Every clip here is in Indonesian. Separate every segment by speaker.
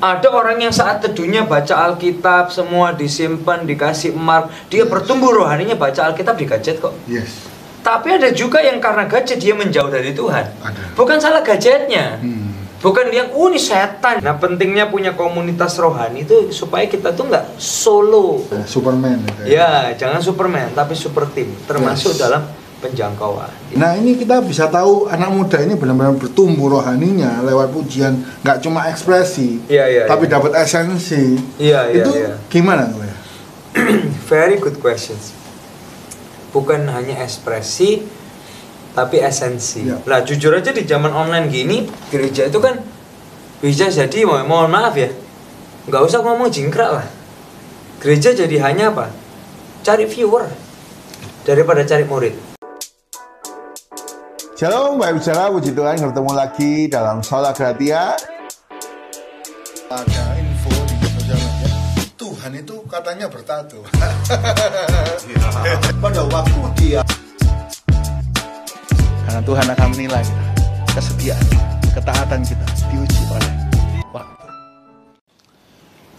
Speaker 1: Ada orang yang saat teduhnya baca Alkitab, semua disimpan, dikasih mark, dia bertumbuh rohaninya baca Alkitab di gadget kok.
Speaker 2: Yes.
Speaker 1: Tapi ada juga yang karena gadget dia menjauh dari Tuhan.
Speaker 2: Ada.
Speaker 1: Bukan salah gadgetnya. Bukan yang ini setan. Nah, pentingnya punya komunitas rohani itu supaya kita tuh nggak solo.
Speaker 2: Superman.
Speaker 1: Ya, jangan Superman, tapi super team. Termasuk dalam penjangkauan.
Speaker 2: Nah, ini kita bisa tahu anak muda ini benar-benar bertumbuh rohaninya lewat pujian, nggak cuma ekspresi, tapi dapat esensi. Itu gimana, gue?
Speaker 1: Very good questions. Bukan hanya ekspresi, tapi esensi. Lah, jujur aja di zaman online gini, gereja itu kan bisa jadi, mohon maaf ya, nggak usah ngomong jingkrak lah. Gereja jadi hanya apa? Cari viewer daripada cari murid.
Speaker 2: Shalom, Bapak Bicara, puji Tuhan, bertemu lagi dalam Sola Gratia. Ada info di sosial media, Tuhan itu katanya bertato. Pada waktu dia, karena Tuhan akan menilai kita, kesetiaan, ketaatan kita diuji oleh waktu.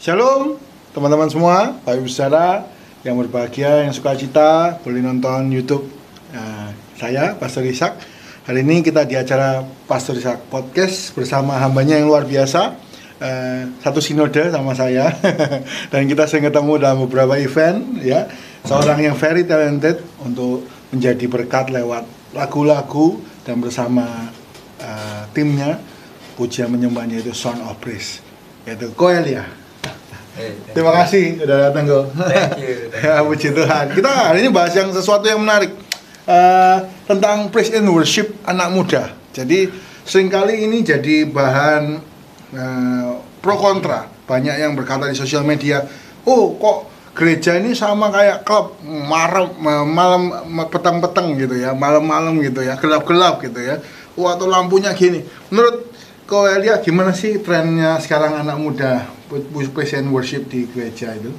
Speaker 2: Shalom, teman-teman semua, Bapak Bicara yang berbahagia, yang suka cita, boleh nonton YouTube saya, Pastor Ishak. Hari ini kita di acara Pastor Ishak Podcast bersama hambanya yang luar biasa, satu sinode sama saya. Dan kita sering ketemu dalam beberapa event, ya. Seorang yang very talented untuk menjadi berkat lewat lagu-lagu dan bersama timnya pujian menyembahnya itu Sound of Praise, yaitu Koelia. Terima kasih sudah datang, Go.
Speaker 1: Thank you.
Speaker 2: Ya, puji Tuhan. Kita hari ini bahas yang sesuatu yang menarik. Tentang praise and worship anak muda. Jadi seringkali ini jadi bahan pro kontra. Banyak yang berkata di sosial media, oh kok gereja ini sama kayak klub, malam petang-petang gitu ya, malam-malam gitu ya, gelap-gelap gitu ya. Atau lampunya gini. Menurut Koelia gimana sih trennya sekarang anak muda praise and worship di gereja itu?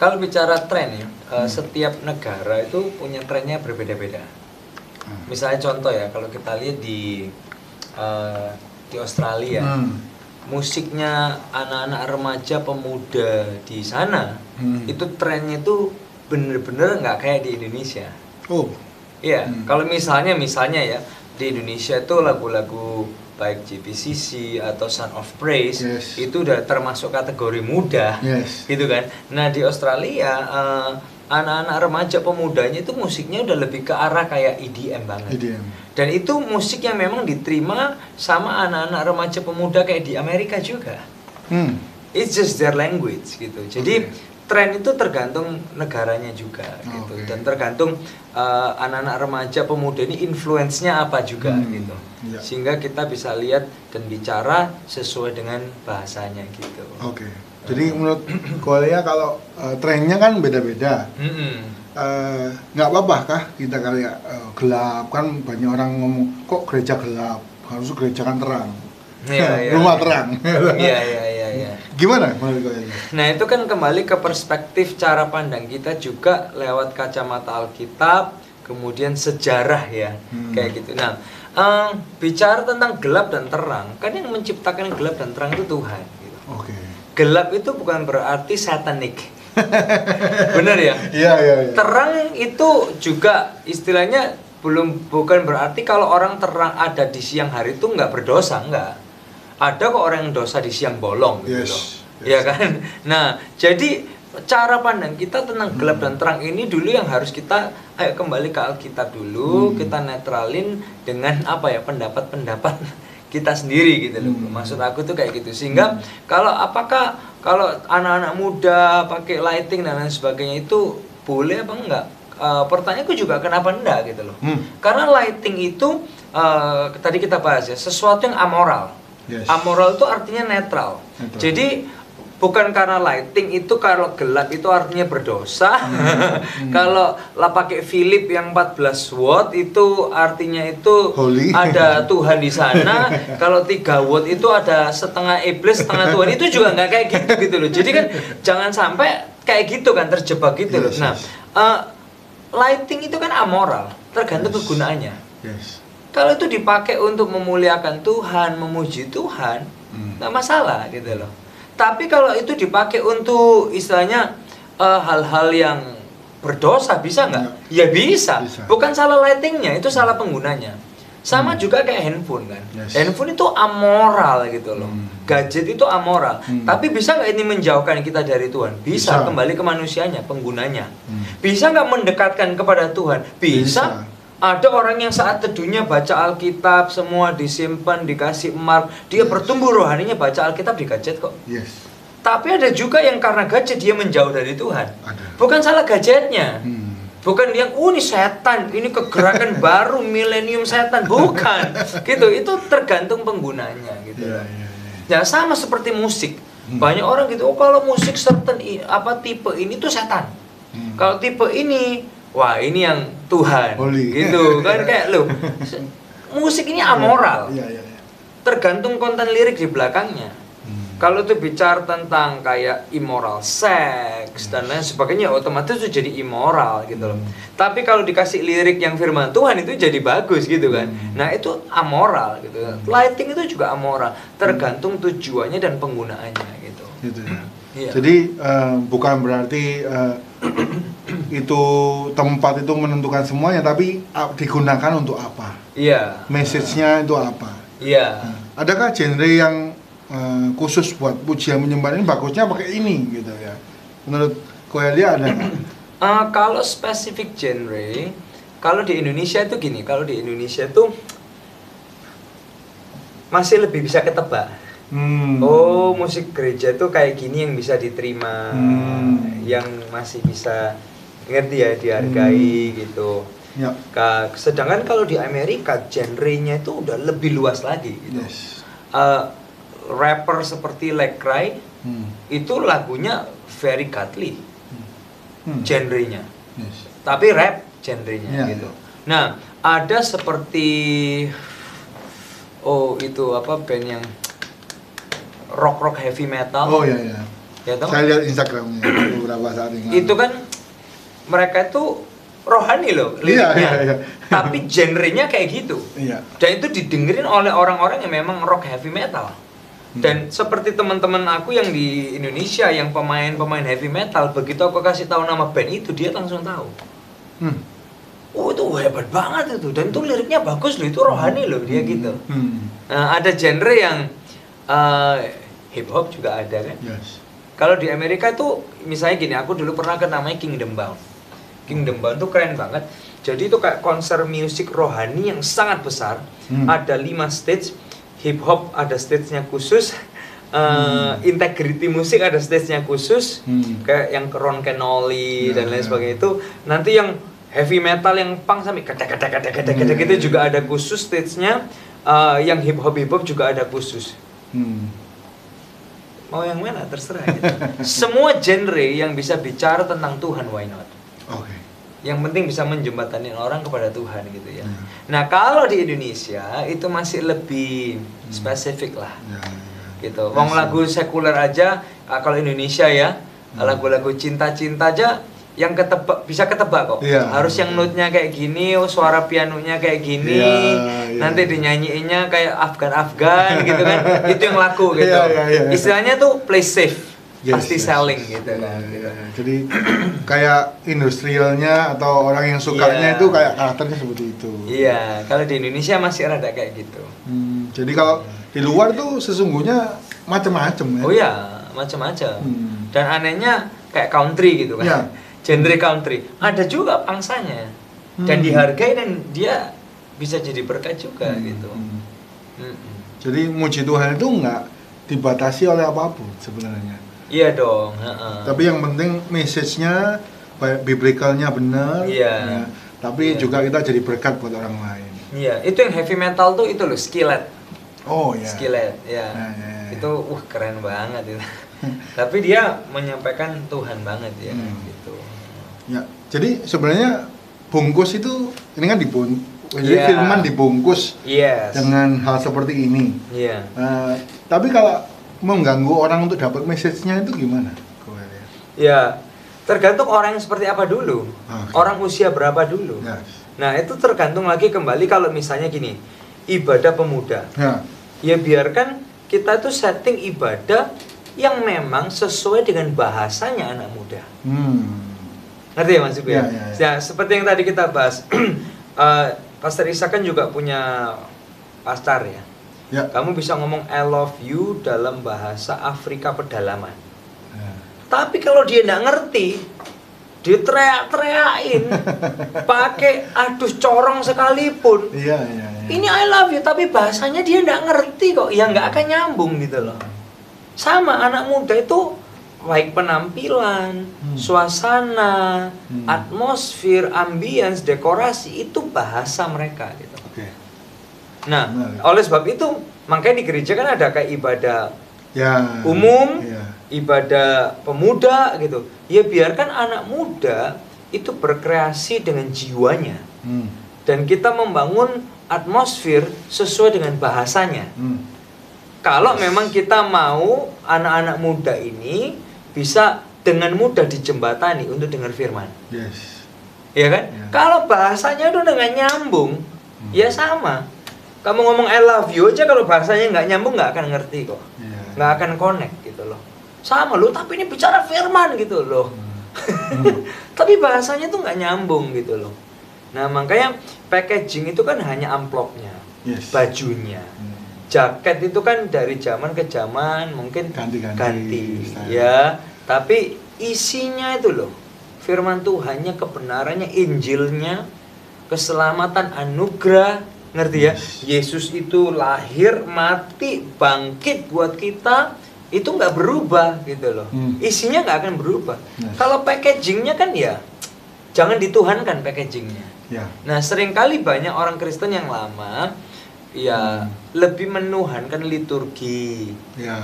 Speaker 1: Kalau bicara tren ya, setiap negara itu punya trennya berbeda-beda. Misalnya contoh ya, kalau kita lihat di Australia, musiknya anak-anak remaja pemuda di sana, itu trennya itu bener-bener nggak kayak di Indonesia. Oh, iya. Kalau misalnya ya di Indonesia itu lagu-lagu baik JPCC atau Sound of Praise, itu udah termasuk kategori muda, gitu kan. Nah di Australia anak-anak remaja pemudanya itu musiknya udah lebih ke arah kayak EDM banget. Dan itu musik yang memang diterima sama anak-anak remaja pemuda kayak di Amerika juga. It's just their language gitu. Jadi tren itu tergantung negaranya juga gitu. Dan tergantung anak-anak remaja pemuda ini influence-nya apa juga gitu. Sehingga kita bisa lihat dan bicara sesuai dengan bahasanya gitu.
Speaker 2: Jadi menurut Koelia kalau trennya kan beda-beda. Nggak apa-apa kah kita kayak gelap, kan banyak orang ngomong kok gereja gelap, harus gereja kan terang. Rumah terang. Iya. Gimana menurut Koelia?
Speaker 1: Nah itu kan kembali ke perspektif cara pandang kita juga lewat kacamata Alkitab, kemudian sejarah ya, kayak gitu. Nah bicara tentang gelap dan terang, kan yang menciptakan gelap dan terang itu Tuhan gitu. Gelap itu bukan berarti satanik. Bener ya? Iya. Terang itu juga istilahnya bukan berarti kalau orang terang ada di siang hari itu nggak berdosa, nggak. Ada kok orang yang dosa di siang bolong gitu loh. Ya kan? Nah, jadi cara pandang kita tentang gelap dan terang ini dulu yang harus kita kembali ke Alkitab dulu, kita netralin dengan apa ya, pendapat-pendapat kita sendiri gitu loh. Maksud aku tuh kayak gitu. Sehingga kalau anak-anak muda pakai lighting dan lain sebagainya itu boleh apa enggak? Pertanyaanku juga kenapa enggak gitu loh. Karena lighting itu tadi kita bahas ya, sesuatu yang amoral. Amoral itu artinya netral. Jadi bukan karena lighting itu kalau gelap itu artinya berdosa. Kalau pakai Philip yang 14 watt itu artinya itu holy. Ada Tuhan di sana. Kalau 3 watt itu ada setengah iblis, setengah Tuhan. Itu juga nggak kayak gitu loh. Jadi kan jangan sampai kayak gitu kan, terjebak gitu loh. Nah, lighting itu kan amoral, tergantung kegunaannya. Kalau itu dipakai untuk memuliakan Tuhan, memuji Tuhan, nggak masalah gitu loh. Tapi kalau itu dipakai untuk istilahnya hal-hal yang berdosa, bisa nggak? Ya bisa. Bukan salah lightingnya, itu salah penggunanya. Sama juga kayak handphone kan. Handphone itu amoral gitu loh. Gadget itu amoral. Tapi bisa nggak ini menjauhkan kita dari Tuhan? Bisa. Kembali ke manusianya, penggunanya. Bisa nggak mendekatkan kepada Tuhan? Bisa. Ada orang yang saat teduhnya baca Alkitab, semua disimpan, dikasih mark, dia bertumbuh rohaninya baca Alkitab di gadget kok. Tapi ada juga yang karena gadget dia menjauh dari Tuhan. Bukan salah gadgetnya. Bukan yang ini setan, ini kegerakan baru milenium setan, bukan. Gitu, itu tergantung penggunanya gitu. Ya sama seperti musik. Banyak orang gitu, oh kalau musik certain tipe ini tuh setan. Kalau tipe ini, wah ini yang Tuhan. Gitu kan kayak lo. Musik ini amoral. Tergantung konten lirik di belakangnya. Kalau itu bicara tentang kayak immoral seks dan lain sebagainya, otomatis itu jadi immoral gitu loh. Tapi kalau dikasih lirik yang firman Tuhan itu jadi bagus gitu kan. Nah itu amoral gitu. Lighting itu juga amoral, tergantung tujuannya dan penggunaannya gitu.
Speaker 2: Jadi bukan berarti itu tempat itu menentukan semuanya, tapi digunakan untuk apa? Message-nya itu apa? Adakah genre yang khusus buat pujian menyembah ini bagusnya pakai ini gitu ya? Menurut Koelia ada nggak?
Speaker 1: Kalau spesifik genre, kalau di Indonesia itu gini, kalau di Indonesia itu masih lebih bisa ketebak. Oh musik gereja tuh kayak gini yang bisa diterima, yang masih bisa ngerti ya, dihargai gitu. Sedangkan kalau di Amerika genrenya itu udah lebih luas lagi gitu. Rapper seperti Lecrae itu lagunya very godly genrenya, tapi rap genrenya gitu. Nah ada seperti itu apa band yang rock heavy metal. Ya,
Speaker 2: saya lihat Instagramnya beberapa saat ini.
Speaker 1: Itu kan mereka itu rohani loh liriknya, tapi genrenya kayak gitu. Dan itu didengerin oleh orang-orang yang memang rock heavy metal. Dan seperti teman-teman aku yang di Indonesia yang pemain heavy metal, begitu aku kasih tahu nama band itu, dia langsung tahu. Oh itu hebat banget itu, dan itu liriknya bagus loh, itu rohani loh dia gitu. Ada genre yang hip hop juga ada kan. Kalau di Amerika itu misalnya gini, aku dulu pernah ke namanya Kingdom Bound. Kingdom Bound tuh keren banget. Jadi itu kayak konser musik rohani yang sangat besar. Ada 5 stage. Hip hop ada stage-nya khusus, integrity musik ada stage-nya khusus, kayak yang Ron Kenoly dan lain sebagainya itu. Nanti yang heavy metal yang punk sampai kadek gitu juga ada khusus stage-nya. Yang hip hop juga ada khusus. Mau yang mana terserah gitu. Semua genre yang bisa bicara tentang Tuhan, why not? Yang penting bisa menjembatani orang kepada Tuhan gitu ya. Nah kalau di Indonesia itu masih lebih spesifik lah, gitu. Wong lagu sekuler aja, kalau Indonesia ya, lagu-lagu cinta-cinta aja yang bisa ketebak kok. Harus yang note-nya kayak gini, suara pianonya kayak gini, nanti dinyanyiinnya kayak Afgan gitu kan. Itu yang laku gitu. Istilahnya tuh play safe. Pasti selling gitu kan.
Speaker 2: Jadi kayak industrialnya atau orang yang sukanya itu kayak karakternya seperti itu.
Speaker 1: Kalau di Indonesia masih rada kayak gitu.
Speaker 2: Jadi kalau di luar tuh sesungguhnya macam-macam ya.
Speaker 1: Macam-macam. Dan anehnya kayak country gitu kan. Genre country. Ada juga pangsanya. Dan dihargai dan dia bisa jadi berkat juga gitu.
Speaker 2: Jadi muji Tuhan itu nggak dibatasi oleh apapun sebenarnya.
Speaker 1: Iya dong.
Speaker 2: Tapi yang penting message-nya biblikalnya benar. Tapi juga kita jadi berkat buat orang lain.
Speaker 1: Itu yang heavy metal tuh itu loh, Skillet. Skillet, Itu keren banget itu. Tapi dia menyampaikan Tuhan banget ya gitu.
Speaker 2: Jadi sebenarnya bungkus itu ini kan firman dibungkus dengan hal seperti ini. Tapi kalau mengganggu orang untuk dapat message-nya itu gimana?
Speaker 1: Tergantung orang yang seperti apa dulu. Orang usia berapa dulu. Nah, itu tergantung lagi kembali kalau misalnya gini, ibadah pemuda. Ya biarkan kita tuh setting ibadah yang memang sesuai dengan bahasanya anak muda. Ngerti ya Mas Ibu ya? Ya, seperti yang tadi kita bahas. Pastor Isa kan juga punya pastor ya. Kamu bisa ngomong I love you dalam bahasa Afrika pedalaman. Tapi kalau dia nggak ngerti, dia teriak-teriakin, pakai adus corong sekalipun. Ini I love you, tapi bahasanya dia nggak ngerti kok. Ya nggak akan nyambung gitu loh. Sama anak muda itu baik penampilan, suasana, atmosfer, ambience, dekorasi itu bahasa mereka gitu. Nah, oleh sebab itu makanya di gereja kan ada kayak ibadah umum, ibadah pemuda gitu. Ya biarkan anak muda itu berkreasi dengan jiwanya. Dan kita membangun atmosfer sesuai dengan bahasanya. Kalau memang kita mau anak-anak muda ini bisa dengan mudah dijembatani untuk dengar firman. Ya kan? Kalau bahasanya udah nggak nyambung, ya sama. Kamu ngomong I love you aja kalau bahasanya nggak nyambung nggak akan ngerti kok. Nggak akan connect gitu loh. Sama lo, tapi ini bicara firman gitu loh. Tapi bahasanya tuh nggak nyambung gitu loh. Nah makanya packaging itu kan hanya amplopnya, bajunya. Jaket itu kan dari zaman ke zaman mungkin ganti ya, tapi isinya itu loh firman Tuhannya, kebenarannya, Injilnya, keselamatan, anugerah, ngerti ya? Yesus itu lahir, mati, bangkit buat kita, itu nggak berubah gitu loh. Isinya nggak akan berubah. Kalau packagingnya kan ya jangan dituhankan packagingnya. Nah seringkali banyak orang Kristen yang lama ya lebih menuhankan liturgi,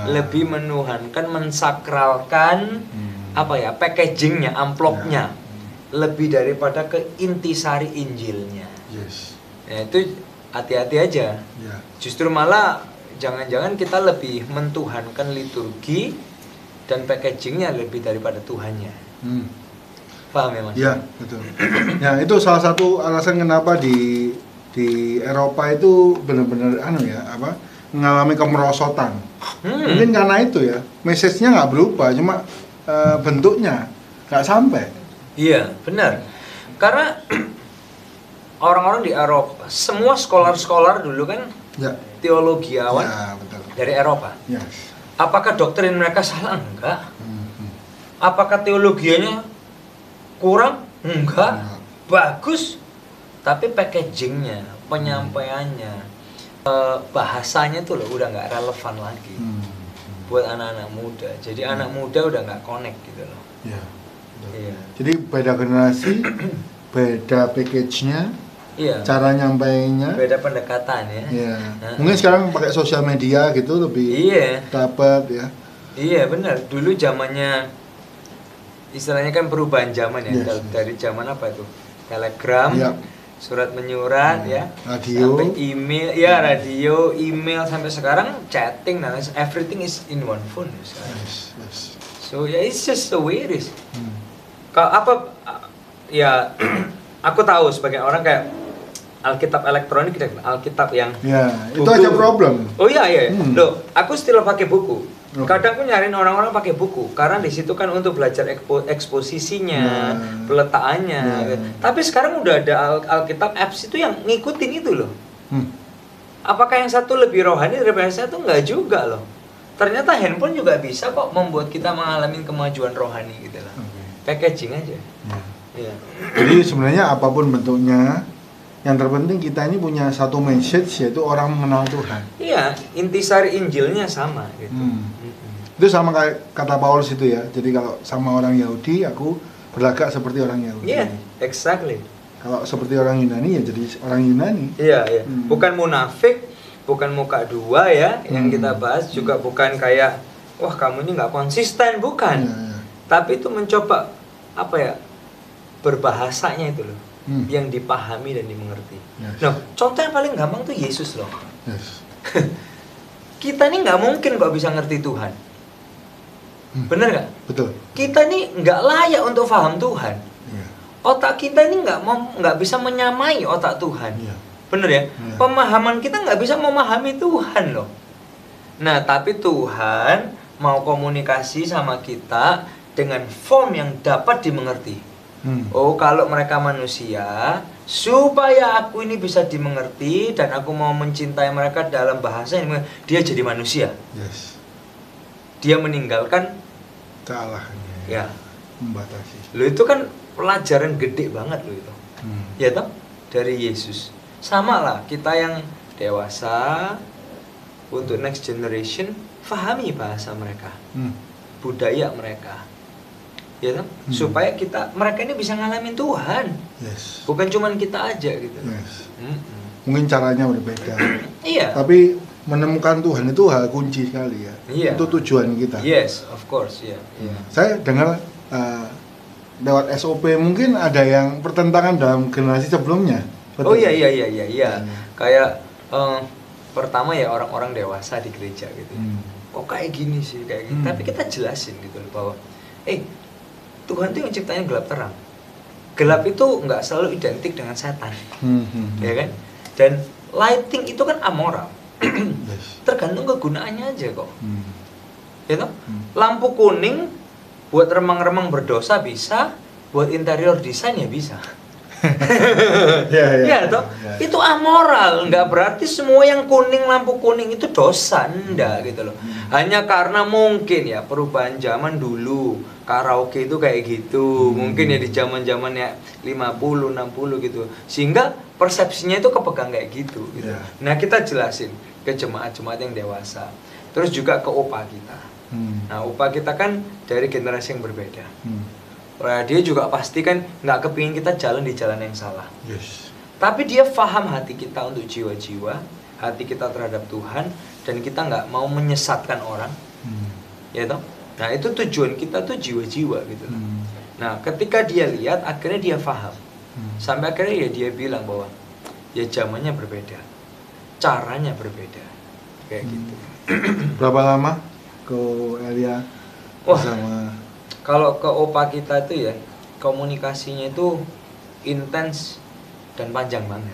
Speaker 1: lebih menuhankan, mensakralkan apa ya, packagingnya, amplopnya, lebih daripada ke intisari Injilnya. Ya, itu hati-hati aja. Justru malah jangan-jangan kita lebih mentuhankan liturgi dan packagingnya lebih daripada Tuhannya. Paham ya Mas?
Speaker 2: Ya betul. Ya itu salah satu alasan kenapa di Eropa itu benar-benar mengalami kemerosotan. Mungkin karena itu ya, message-nya nggak berubah, cuma bentuknya nggak sampai.
Speaker 1: Iya benar, karena orang-orang di Eropa, semua scholar dulu kan teologiawan dari Eropa. Apakah doktrin mereka salah? Enggak. Apakah teologianya kurang? Enggak. Bagus. Tapi packagingnya, penyampaiannya, bahasanya tuh loh udah nggak relevan lagi buat anak-anak muda. Jadi anak muda udah nggak connect gitu loh.
Speaker 2: Jadi beda generasi, beda package-nya, cara nyampainya,
Speaker 1: beda pendekatan ya.
Speaker 2: Mungkin sekarang pakai sosial media gitu lebih dapat ya. Iya
Speaker 1: benar. Dulu zamannya istilahnya kan perubahan zaman ya. Dari zaman apa itu? Telegram. Surat menyurat
Speaker 2: radio,
Speaker 1: sampai email, radio, email, sampai sekarang chatting, dan everything is in one phone. So it's just the way it is. Kalau aku tahu sebagai orang kayak Alkitab elektronik dan Alkitab yang
Speaker 2: itu aja problem.
Speaker 1: Oh iya. Loh, aku still pakai buku. Kadang aku nyariin orang-orang pakai buku karena di situ kan untuk belajar eksposisinya, peletakannya. Tapi sekarang udah ada Alkitab apps itu yang ngikutin itu loh. Apakah yang satu lebih rohani daripada yang satu? Enggak juga loh. Ternyata handphone juga bisa kok membuat kita mengalami kemajuan rohani gitu loh. Packaging aja.
Speaker 2: Jadi sebenarnya apapun bentuknya, yang terpenting kita ini punya satu message, yaitu orang mengenal Tuhan.
Speaker 1: Iya, intisari Injilnya sama gitu.
Speaker 2: Itu sama kayak kata Paulus itu ya. Jadi kalau sama orang Yahudi, aku berlagak seperti orang Yahudi.
Speaker 1: Exactly.
Speaker 2: Kalau seperti orang Yunani ya jadi orang Yunani.
Speaker 1: Bukan munafik, bukan muka dua ya yang kita bahas, juga bukan kayak wah kamu ini nggak konsisten, bukan. Tapi itu mencoba berbahasanya itu loh. Yang dipahami dan dimengerti. Nah, contoh yang paling gampang tuh Yesus loh. Kita ini nggak mungkin kok bisa ngerti Tuhan. Bener nggak?
Speaker 2: Betul.
Speaker 1: Kita ini nggak layak untuk paham Tuhan. Otak kita ini nggak bisa menyamai otak Tuhan. Bener ya? Pemahaman kita nggak bisa memahami Tuhan loh. Nah, tapi Tuhan mau komunikasi sama kita dengan form yang dapat dimengerti. Oh, kalau mereka manusia, supaya aku ini bisa dimengerti dan aku mau mencintai mereka dalam bahasa yang dia jadi manusia.
Speaker 2: Yes.
Speaker 1: Dia meninggalkan
Speaker 2: kealahannya.
Speaker 1: Ya.
Speaker 2: Membatasi.
Speaker 1: Lo itu kan pelajaran gede banget lo itu. Ya toh? Dari Yesus. Sama lah kita yang dewasa untuk next generation fahami bahasa mereka. Budaya mereka. Ya toh? Supaya mereka ini bisa ngalamin Tuhan.
Speaker 2: Yes.
Speaker 1: Bukan cuman kita aja gitu.
Speaker 2: Yes. Mungkin caranya berbeda.
Speaker 1: Iya.
Speaker 2: Tapi menemukan Tuhan itu hal kunci sekali ya.
Speaker 1: Iya.
Speaker 2: Itu tujuan kita.
Speaker 1: Yes, of course, ya. Yeah.
Speaker 2: Saya dengar lewat SOP mungkin ada yang pertentangan dalam generasi sebelumnya.
Speaker 1: Betul? Oh iya. Kayak pertama ya orang-orang dewasa di gereja gitu. Kok kayak gini sih kayak gitu. Tapi kita jelasin gitu loh bahwa Tuhan tuh yang ciptanya gelap terang. Gelap itu nggak selalu identik dengan setan. Ya kan? Dan lighting itu kan amoral.
Speaker 2: Yes.
Speaker 1: Tergantung kegunaannya aja kok. Ya toh? Lampu kuning buat remang-remang berdosa bisa, buat interior desain ya bisa. Ya toh? Itu amoral, nggak berarti semua yang kuning, lampu kuning itu dosa, enggak gitu loh. Hanya karena mungkin ya perubahan zaman dulu, karaoke itu kayak gitu, mungkin ya di zaman-zamannya 50, 60 gitu. Sehingga persepsinya itu kepegang kayak gitu. Nah, kita jelasin ke jemaat-jemaat yang dewasa. Terus juga ke opa kita. Nah, opa kita kan dari generasi yang berbeda. Dia juga pasti kan nggak kepingin kita jalan di jalan yang salah.
Speaker 2: Yes.
Speaker 1: Tapi dia paham hati kita untuk jiwa-jiwa, hati kita terhadap Tuhan, dan kita nggak mau menyesatkan orang. Ya toh? Nah, itu tujuan kita tuh jiwa-jiwa gitu. Nah, ketika dia lihat, akhirnya dia paham. Sampai akhirnya ya dia bilang bahwa ya zamannya berbeda, caranya berbeda, kayak gitu.
Speaker 2: Berapa lama ke Elia sama?
Speaker 1: Kalau ke opa kita itu ya komunikasinya itu intens dan panjang banget.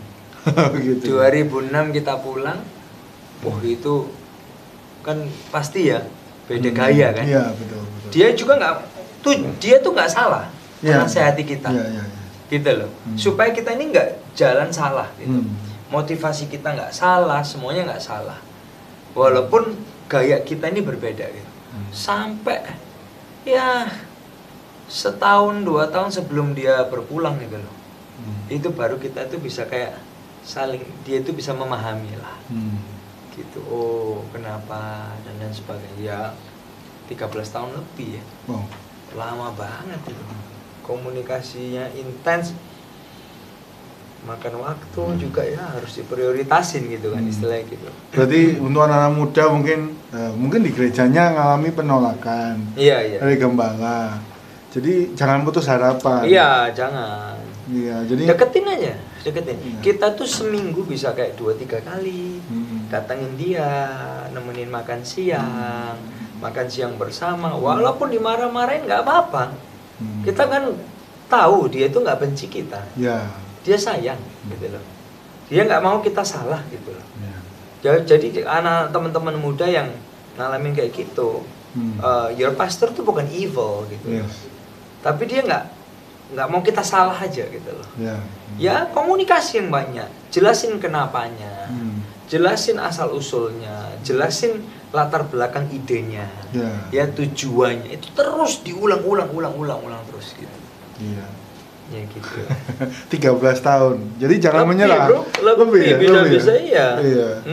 Speaker 1: Gitu. 2006 kita pulang, itu kan pasti ya beda gaya kan.
Speaker 2: Iya betul.
Speaker 1: Dia juga dia tuh nggak salah menasehati kita.
Speaker 2: Iya.
Speaker 1: Gitu loh. Supaya kita ini nggak jalan salah gitu. Motivasi kita nggak salah, semuanya nggak salah. Walaupun gaya kita ini berbeda gitu. Sampai ya setahun 2 tahun sebelum dia berpulang gitu loh. Itu baru kita itu bisa kayak dia itu bisa memahami lah. Gitu. Oh, kenapa dan lain sebagainya. Ya 13 tahun lebih ya. Lama banget itu. Komunikasinya intens. Makan waktu juga ya harus diprioritasin gitu kan istilahnya gitu.
Speaker 2: Berarti untuk anak-anak muda mungkin di gerejanya ngalami penolakan.
Speaker 1: Iya.
Speaker 2: Dari gembala. Jadi jangan putus harapan.
Speaker 1: Iya, jangan.
Speaker 2: Iya, jadi
Speaker 1: deketin aja. Iya. Kita tuh seminggu bisa kayak 2-3 kali datangin dia, nemenin makan siang, makan siang bersama. Walaupun dimarah-marahin nggak apa-apa. Kita kan tahu dia itu nggak benci kita.
Speaker 2: Ya.
Speaker 1: Dia sayang gitu loh. Dia nggak mau kita salah gitu loh. Jadi anak teman-teman muda yang ngalamin kayak gitu, your pastor tuh bukan evil gitu.
Speaker 2: Yes.
Speaker 1: Tapi dia nggak mau kita salah aja gitu loh. Ya komunikasi yang banyak, jelasin kenapanya, jelasin asal usulnya, jelasin latar belakang idenya, ya tujuannya itu terus diulang terus gitu.
Speaker 2: Iya.
Speaker 1: Ya gitu.
Speaker 2: 13 tahun. Jadi jangan menyerah.
Speaker 1: Bro, lebih bisa ya.
Speaker 2: Iya.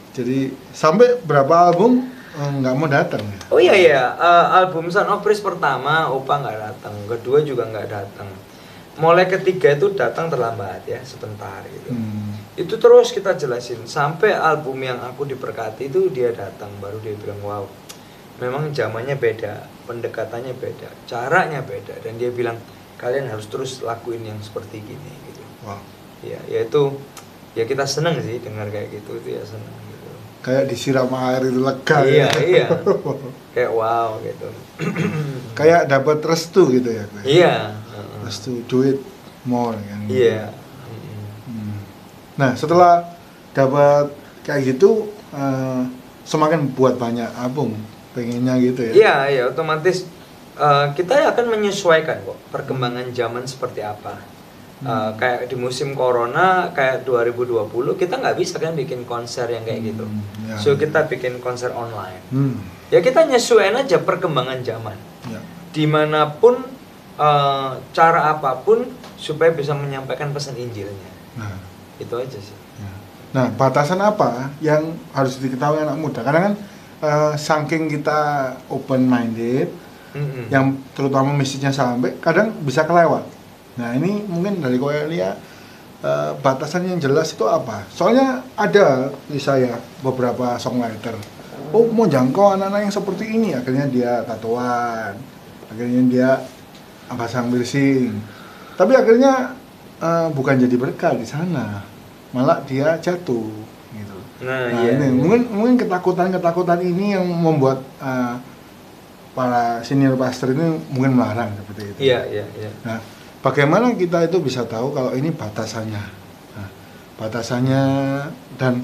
Speaker 2: Jadi sampai berapa album nggak mau datang ya?
Speaker 1: Oh iya. Album Son of Praise pertama Opa nggak datang, kedua juga nggak datang. Mulai ketiga itu datang terlambat ya, sebentar gitu. Itu terus kita jelasin sampai album yang Aku Diberkati itu dia datang, baru dia bilang wow, memang zamannya beda, pendekatannya beda, caranya beda, dan dia bilang kalian harus terus lakuin yang seperti gini gitu.
Speaker 2: Wow.
Speaker 1: Ya itu ya kita seneng sih dengar kayak gitu, itu ya seneng gitu.
Speaker 2: Kayak disiram air itu lega.
Speaker 1: Iya. Kayak wow gitu.
Speaker 2: Kayak dapat restu gitu ya.
Speaker 1: Iya.
Speaker 2: Restu, do it more kan.
Speaker 1: Iya.
Speaker 2: Nah setelah dapat kayak gitu, semakin buat banyak abung, pengennya gitu ya.
Speaker 1: Iya, iya, otomatis kita akan menyesuaikan kok perkembangan zaman seperti apa. Kayak di musim corona, kayak 2020, kita nggak bisa kan bikin konser yang kayak gitu.
Speaker 2: Ya.
Speaker 1: So kita bikin konser online. Ya kita nyesuaiin aja perkembangan zaman.
Speaker 2: Ya.
Speaker 1: Dimanapun, cara apapun supaya bisa menyampaikan pesan Injilnya.
Speaker 2: Nah,
Speaker 1: Itu aja sih.
Speaker 2: ya. Nah, batasan apa yang harus diketahui anak muda? Karena kan saking kita open minded, yang terutama misinya sampai, kadang bisa kelewat. Nah, ini mungkin dari Koelia batasan yang jelas itu apa? Soalnya ada di saya beberapa songwriter, oh mau jangkau anak-anak yang seperti ini, akhirnya dia tatoan, akhirnya dia pasang piercing, tapi akhirnya bukan jadi berkah di sana, malah dia jatuh gitu.
Speaker 1: Nah,
Speaker 2: Nah,
Speaker 1: iya.
Speaker 2: ini mungkin ketakutan ini yang membuat para senior pastor ini mungkin melarang seperti itu.
Speaker 1: Iya, iya, iya.
Speaker 2: Nah, bagaimana kita itu bisa tahu kalau ini batasannya? Nah, batasannya dan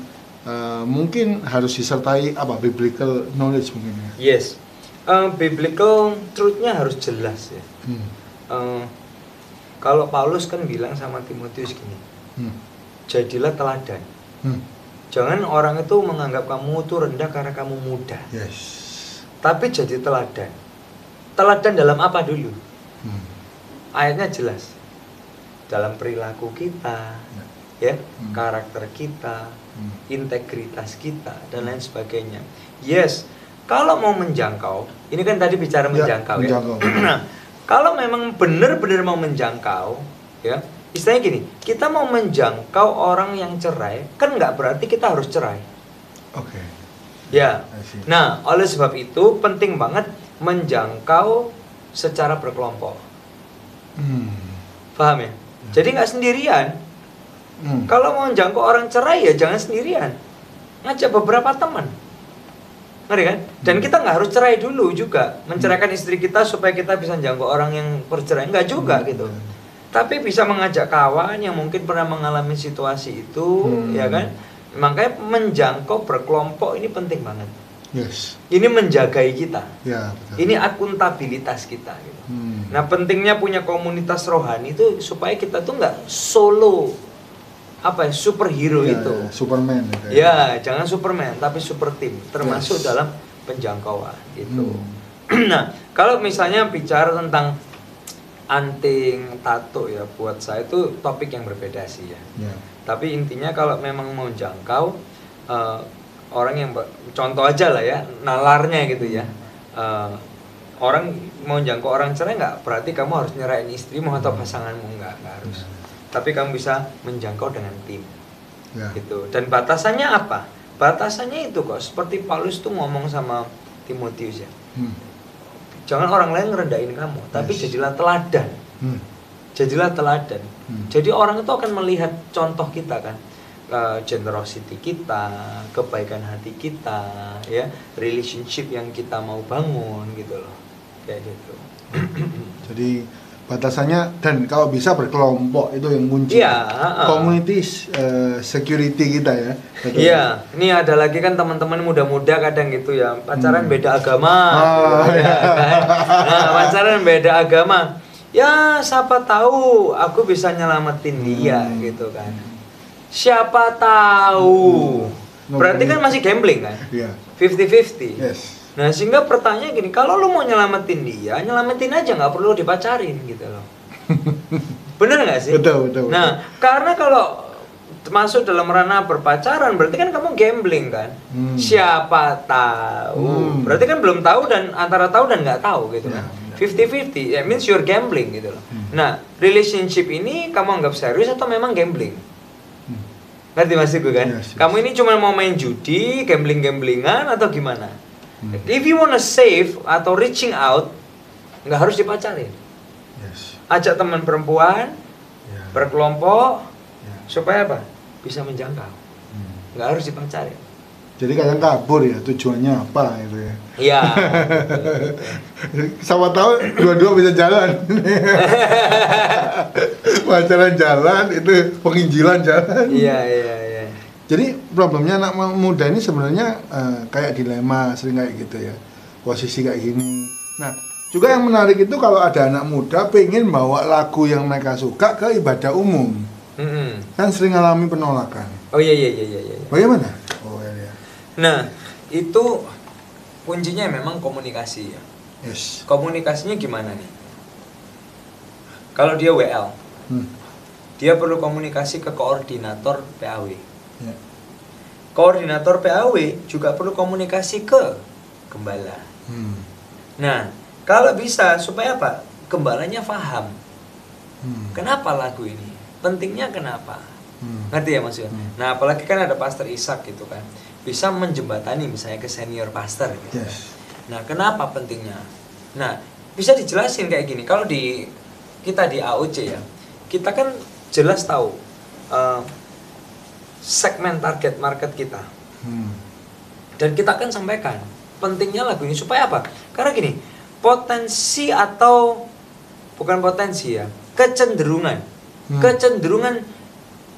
Speaker 2: mungkin harus disertai apa? Biblical knowledge mungkin ya.
Speaker 1: Yes. Biblical truth-nya harus jelas ya. Kalau Paulus kan bilang sama Timotius gini, jadilah teladan. Jangan orang itu menganggap kamu itu rendah karena kamu muda.
Speaker 2: Yes.
Speaker 1: Tapi jadi teladan. Teladan dalam apa dulu? Ayatnya jelas. Dalam perilaku kita, ya, karakter kita, integritas kita, dan lain sebagainya. Yes, kalau mau menjangkau, ini kan tadi bicara menjangkau ya. Nah, kalau memang benar-benar mau menjangkau, ya, istilahnya gini, kita mau menjangkau orang yang cerai, kan nggak berarti kita harus cerai.
Speaker 2: Oke.
Speaker 1: Ya. Nah, oleh sebab itu penting banget menjangkau secara berkelompok. Paham ya? Jadi nggak sendirian. Kalau mau menjangkau orang cerai ya jangan sendirian. Ngajak beberapa teman. Ngerti kan? Dan kita nggak harus cerai dulu juga. Menceraikan istri kita supaya kita bisa menjangkau orang yang bercerai. Nggak juga gitu. Tapi bisa mengajak kawan yang mungkin pernah mengalami situasi itu, ya kan? Makanya menjangkau berkelompok ini penting banget.
Speaker 2: Yes.
Speaker 1: Ini menjagai kita.
Speaker 2: Ya, betul.
Speaker 1: Ini akuntabilitas kita. Gitu. Nah, pentingnya punya komunitas rohani itu supaya kita tuh nggak solo, superhero
Speaker 2: Ya,
Speaker 1: itu.
Speaker 2: ya, Superman. Gitu
Speaker 1: Ya, jangan Superman, tapi super team, termasuk
Speaker 2: Yes.
Speaker 1: dalam penjangkauan gitu. Nah, kalau misalnya bicara tentang anting, tato ya, buat saya itu topik yang berbeda sih ya.
Speaker 2: Ya.
Speaker 1: Tapi intinya kalau memang mau jangkau orang yang contoh aja lah ya, nalarnya gitu ya. Orang mau jangkau orang cerai nggak berarti kamu harus nyerahin istrimu atau pasanganmu, nggak harus. Tapi kamu bisa menjangkau dengan tim.
Speaker 2: Ya.
Speaker 1: Gitu. Dan batasannya apa? Batasannya itu kok seperti Paulus tuh ngomong sama Timotius ya. Jangan orang lain ngerendahin kamu, tapi jadilah teladan. Jadilah teladan. Jadi orang itu akan melihat contoh kita kan, generosity kita, kebaikan hati kita, ya, relationship yang kita mau bangun gitu loh, kayak gitu.
Speaker 2: Jadi batasannya, dan kalau bisa berkelompok itu yang kunci.
Speaker 1: Iya,
Speaker 2: Communities security kita ya. Betul.
Speaker 1: Iya, ini ada lagi kan teman-teman muda-muda kadang gitu ya, pacaran beda agama,
Speaker 2: iya.
Speaker 1: ya, kan? Nah, pacaran beda agama, ya siapa tahu aku bisa nyelamatin dia gitu kan. Siapa tahu. Berarti kan masih gambling kan?
Speaker 2: Iya.
Speaker 1: 50-50.
Speaker 2: Yes.
Speaker 1: Nah, sehingga pertanyaan gini, kalau lu mau nyelamatin dia, nyelamatin aja, nggak perlu dipacarin gitu loh. Bener nggak sih?
Speaker 2: Betul.
Speaker 1: Nah, karena kalau masuk dalam ranah berpacaran, berarti kan kamu gambling kan? Siapa tahu. Berarti kan belum tahu dan antara tahu dan nggak tahu gitu kan? 50-50, ya means you're gambling gitu loh. Nah, relationship ini kamu anggap serius atau memang gambling? Ngerti maksudku kan?
Speaker 2: Yes.
Speaker 1: Kamu ini cuma mau main judi, gambling-gamblingan atau gimana? If you wanna save atau reaching out, nggak harus dipacarin.
Speaker 2: Yes.
Speaker 1: Ajak teman perempuan, berkelompok, supaya apa? Bisa menjangkau. Nggak harus dipacarin.
Speaker 2: Jadi kadang kabur ya, tujuannya apa gitu ya.
Speaker 1: Iya.
Speaker 2: Sama tahu dua-dua bisa jalan. Pacaran jalan, itu penginjilan jalan.
Speaker 1: Iya.
Speaker 2: Jadi problemnya anak muda ini sebenarnya kayak dilema, sering kayak gitu ya, posisi kayak gini. Nah, juga yang menarik itu kalau ada anak muda pengen bawa lagu yang mereka suka ke ibadah umum, kan sering alami penolakan.
Speaker 1: Oh iya.
Speaker 2: Bagaimana? Oh iya.
Speaker 1: Nah, itu kuncinya memang komunikasi ya.
Speaker 2: Yes.
Speaker 1: Komunikasinya gimana nih? Kalau dia WL, dia perlu komunikasi ke koordinator PAW.
Speaker 2: Ya.
Speaker 1: Koordinator PAW juga perlu komunikasi ke gembala. Nah, kalau bisa supaya apa? Gembalanya paham. Kenapa lagu ini? Pentingnya kenapa? Ngerti ya maksudnya? Nah, apalagi kan ada Pastor Ishak gitu kan. Bisa menjembatani misalnya ke senior pastor gitu.
Speaker 2: Yes.
Speaker 1: Nah, kenapa pentingnya? Nah, bisa dijelasin kayak gini. Kalau kita di AOC ya, kita kan jelas tahu segmen target market kita. Dan kita akan sampaikan pentingnya lagu ini supaya apa? Karena gini, potensi atau bukan potensi ya, kecenderungan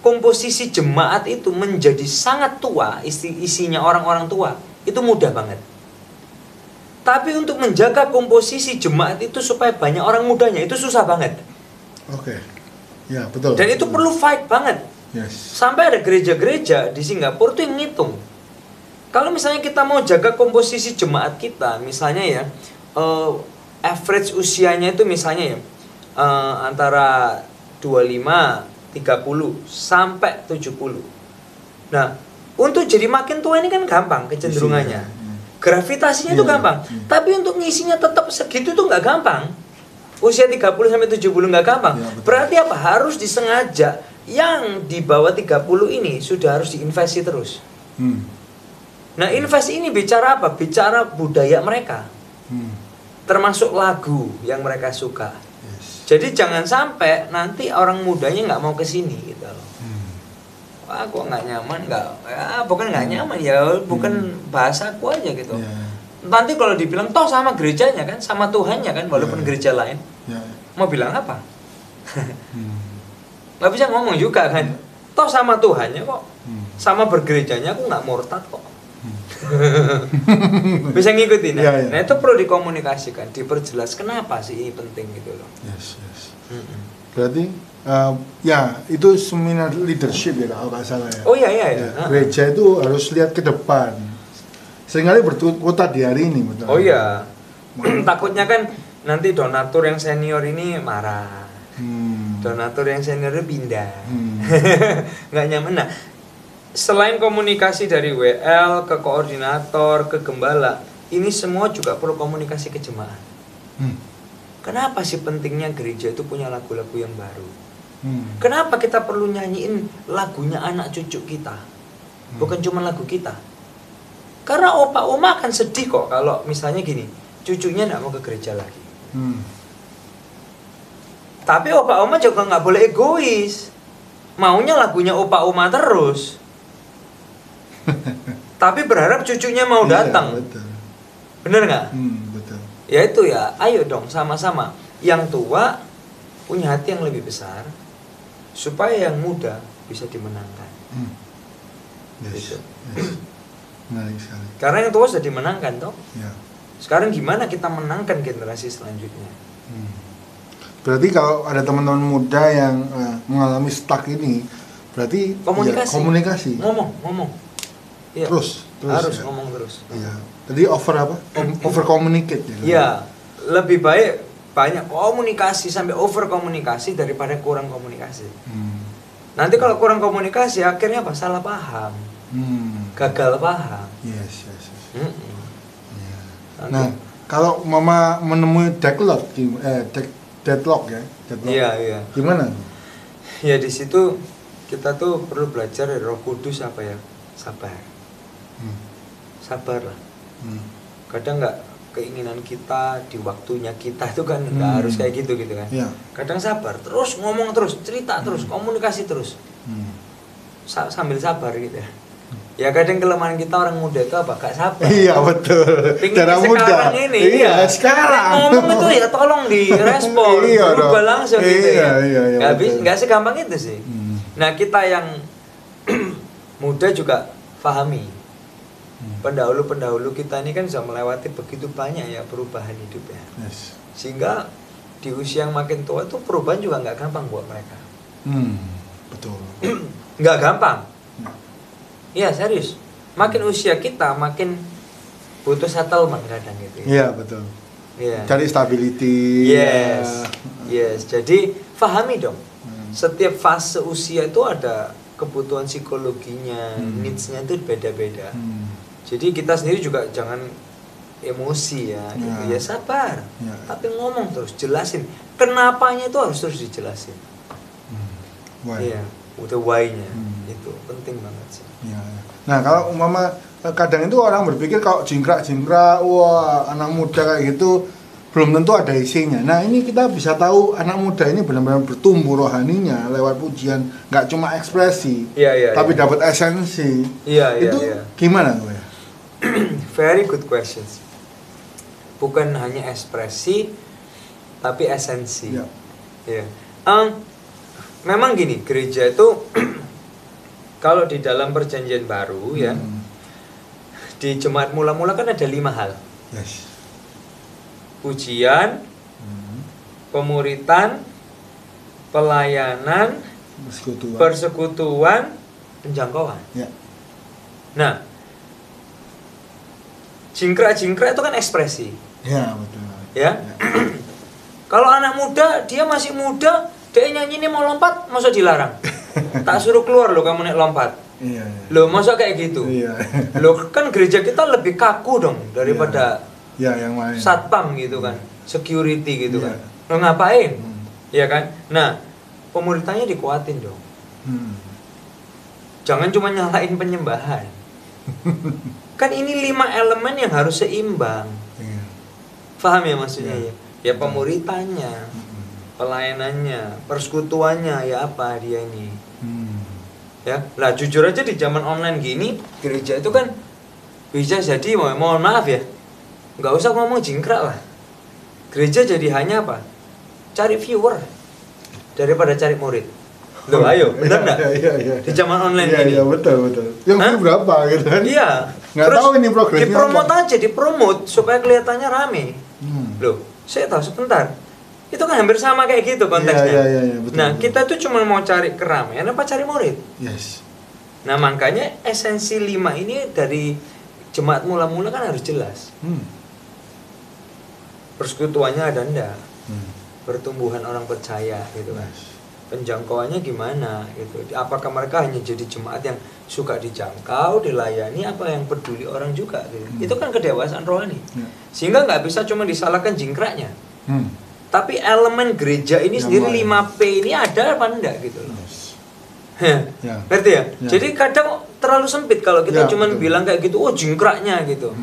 Speaker 1: komposisi jemaat itu menjadi sangat tua, isinya orang-orang tua, itu mudah banget. Tapi untuk menjaga komposisi jemaat itu supaya banyak orang mudanya itu susah banget.
Speaker 2: Oke. Ya, betul.
Speaker 1: Dan itu perlu fight banget.
Speaker 2: Yes.
Speaker 1: Sampai ada gereja-gereja di Singapura tuh yang ngitung. Kalau misalnya kita mau jaga komposisi jemaat kita, misalnya ya, average usianya itu misalnya ya, antara 25, 30 sampai 70. Nah, untuk jadi makin tua ini kan gampang kecenderungannya. Gravitasinya itu gampang. Tapi untuk ngisinya tetap segitu tuh nggak gampang. Usia 30 sampai 70 nggak gampang. Berarti apa? Harus disengaja yang di bawah 30 ini sudah harus diinvesti terus. Nah, invest ini bicara apa? Bicara budaya mereka. Termasuk lagu yang mereka suka. Jadi jangan sampai nanti orang mudanya nggak mau ke sini gitu loh. Wah, kok nggak nyaman, bukan nggak nyaman ya, bukan bahasaku aja gitu. Nanti kalau dibilang toh sama gerejanya kan, sama Tuhannya kan, walaupun gereja lain, mau bilang apa? Nggak bisa ngomong juga kan. Toh sama Tuhannya kok, sama bergerejanya aku nggak murtad kok. Bisa ngikutin ya? Nah itu perlu dikomunikasikan, diperjelas kenapa sih ini penting gitu loh.
Speaker 2: Yes. Berarti ya itu seminar leadership ya kalau nggak salah ya.
Speaker 1: Oh iya.
Speaker 2: Gereja itu harus lihat ke depan. Seringkali berkutat di hari ini, betul.
Speaker 1: Oh iya. Takutnya kan nanti donatur yang senior ini marah. Donatur yang senior pindah. Nggak nyaman. Nah, selain komunikasi dari WL ke koordinator ke gembala, ini semua juga perlu komunikasi ke jemaat. Kenapa sih pentingnya gereja itu punya lagu-lagu yang baru? Kenapa kita perlu nyanyiin lagunya anak cucu kita? Bukan cuma lagu kita. Karena opa oma akan sedih kok kalau misalnya gini, cucunya nggak mau ke gereja lagi. Tapi opa oma juga nggak boleh egois. Maunya lagunya opa oma terus. Tapi berharap cucunya mau datang.
Speaker 2: Betul.
Speaker 1: Bener nggak?
Speaker 2: Betul.
Speaker 1: Ya itu ya, ayo dong sama-sama. Yang tua punya hati yang lebih besar, supaya yang muda bisa dimenangkan.
Speaker 2: Yes.
Speaker 1: Gitu.
Speaker 2: Menarik sekali.
Speaker 1: Karena yang tua sudah dimenangkan toh.
Speaker 2: Ya.
Speaker 1: Sekarang gimana kita menangkan generasi selanjutnya?
Speaker 2: Berarti kalau ada teman-teman muda yang mengalami stuck ini, berarti komunikasi.
Speaker 1: Ngomong. Ya.
Speaker 2: Terus
Speaker 1: harus
Speaker 2: ya.
Speaker 1: Ngomong terus.
Speaker 2: Iya. Tadi over communicate ya.
Speaker 1: Iya. Lebih baik banyak komunikasi sampai over komunikasi daripada kurang komunikasi. Nanti kalau kurang komunikasi akhirnya apa? Salah paham. Gagal paham.
Speaker 2: Yes.
Speaker 1: Yeah.
Speaker 2: Nah, kalau mama menemui deadlock ya.
Speaker 1: Iya.
Speaker 2: Gimana?
Speaker 1: Ya di situ kita tuh perlu belajar dari Roh Kudus apa ya? Sabar lah. Kadang nggak keinginan kita di waktunya kita itu kan nggak harus kayak gitu kan.
Speaker 2: Yeah.
Speaker 1: Kadang sabar, terus ngomong terus, cerita terus, komunikasi terus. Sambil sabar gitu ya. Ya kadang kelemahan kita orang muda itu apa? Gak sabar.
Speaker 2: Iya betul. Cara muda.
Speaker 1: Ini,
Speaker 2: iya. Sekarang.
Speaker 1: Ngomong itu ya tolong direspon, berubah langsung gitu ya.
Speaker 2: Iya,
Speaker 1: Nggak segampang itu sih. Nah kita yang muda juga pahami. Pendahulu-pendahulu kita ini kan sudah melewati begitu banyak ya perubahan hidupnya.
Speaker 2: Yes.
Speaker 1: Sehingga di usia yang makin tua itu perubahan juga nggak gampang buat mereka.
Speaker 2: Betul.
Speaker 1: Nggak gampang. Iya serius. Makin usia kita makin butuh settlement kadang gitu.
Speaker 2: Iya betul.
Speaker 1: Iya.
Speaker 2: Cari stability.
Speaker 1: Yes. Yes. Jadi pahami dong. Setiap fase usia itu ada kebutuhan psikologinya, needs-nya itu beda-beda. Jadi kita sendiri juga jangan emosi ya, gitu. Ya sabar. Tapi ngomong terus, jelasin. Kenapanya itu harus terus dijelasin. Iya, udah why-nya. Itu penting banget sih.
Speaker 2: Ya. Nah, kalau umpama kadang itu orang berpikir kalau jingkrak-jingkrak, wah anak muda kayak gitu belum tentu ada isinya. Nah, ini kita bisa tahu anak muda ini benar-benar bertumbuh rohaninya lewat pujian, nggak cuma ekspresi, tapi dapat esensi. Itu gimana tuh ya?
Speaker 1: Very good questions. Bukan hanya ekspresi, tapi esensi. Memang gini, gereja itu kalau di dalam perjanjian baru ya, di jemaat mula-mula kan ada 5 hal.
Speaker 2: Yes.
Speaker 1: Pujian, pemuritan, pelayanan, persekutuan, penjangkauan.
Speaker 2: Ya.
Speaker 1: Nah, jingkrak-jingkrak itu kan ekspresi.
Speaker 2: Ya, betul.
Speaker 1: Ya. Kalau anak muda, dia masih muda, dia nyanyi ini mau lompat, masa dilarang? Tak suruh keluar loh kamu naik lompat.
Speaker 2: Iya.
Speaker 1: Loh, masa kayak gitu?
Speaker 2: Iya.
Speaker 1: Loh, kan gereja kita lebih kaku dong daripada
Speaker 2: yang lain.
Speaker 1: Satpam gitu kan, security gitu kan. Lo ngapain? Ya kan? Nah, pemuritannya dikuatin dong. Jangan cuma nyalain penyembahan. Kan ini 5 elemen yang harus seimbang. Paham ya maksudnya ya? Ya pemuritannya, pelayanannya, persekutuannya, ya apa dia ini. Ya, lah jujur aja di zaman online gini, gereja itu kan bisa jadi mohon maaf ya, nggak usah ngomong jingkrak lah. Gereja jadi hanya apa? Cari viewer daripada cari murid. Loh, ayo, benar nggak?
Speaker 2: Iya.
Speaker 1: Di zaman online gini.
Speaker 2: Iya, betul. Yang view berapa gitu kan?
Speaker 1: Iya.
Speaker 2: Nggak tahu ini progresnya.
Speaker 1: Dipromot aja, dipromot supaya kelihatannya rame. Loh, saya tahu sebentar. Itu kan hampir sama kayak gitu konteksnya.
Speaker 2: Iya, betul.
Speaker 1: Nah, kita tuh cuma mau cari keramaian apa cari murid?
Speaker 2: Yes.
Speaker 1: Nah, makanya esensi 5 ini dari jemaat mula-mula kan harus jelas. Persekutuannya ada enggak? Pertumbuhan orang percaya gitu kan. Penjangkauannya gimana gitu. Apakah mereka hanya jadi jemaat yang suka dijangkau, dilayani, apa yang peduli orang juga gitu. Itu kan kedewasaan rohani. Sehingga nggak bisa cuma disalahkan jingkraknya. Tapi elemen gereja ini yang sendiri 5P ini ada apa enggak gitu loh. Ngerti ya? Jadi kadang terlalu sempit kalau kita cuma bilang kayak gitu, oh jingkraknya gitu.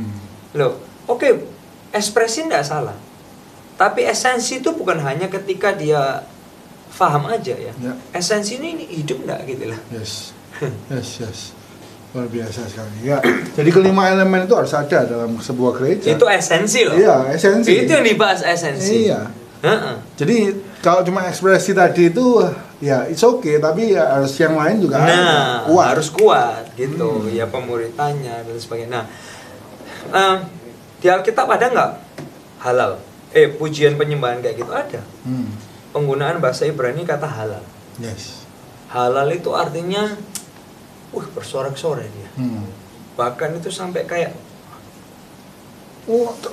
Speaker 1: Loh, oke, ekspresi enggak salah. Tapi esensi itu bukan hanya ketika dia paham aja ya. Esensi ini hidup enggak gitu lah.
Speaker 2: Yes. Luar biasa sekali. Ya. Jadi kelima elemen itu harus ada dalam sebuah gereja.
Speaker 1: Itu esensi loh.
Speaker 2: Iya, esensi.
Speaker 1: Itu yang dibahas esensi.
Speaker 2: Iya. Jadi kalau cuma ekspresi tadi itu ya it's okay, tapi ya harus yang lain juga
Speaker 1: harus kuat gitu. Ya pemuritannya dan sebagainya. Nah, di Alkitab ada nggak halal? Pujian penyembahan kayak gitu ada. Penggunaan bahasa Ibrani kata halal.
Speaker 2: Yes.
Speaker 1: Halal itu artinya bersorak-sorai dia. Bahkan itu sampai kayak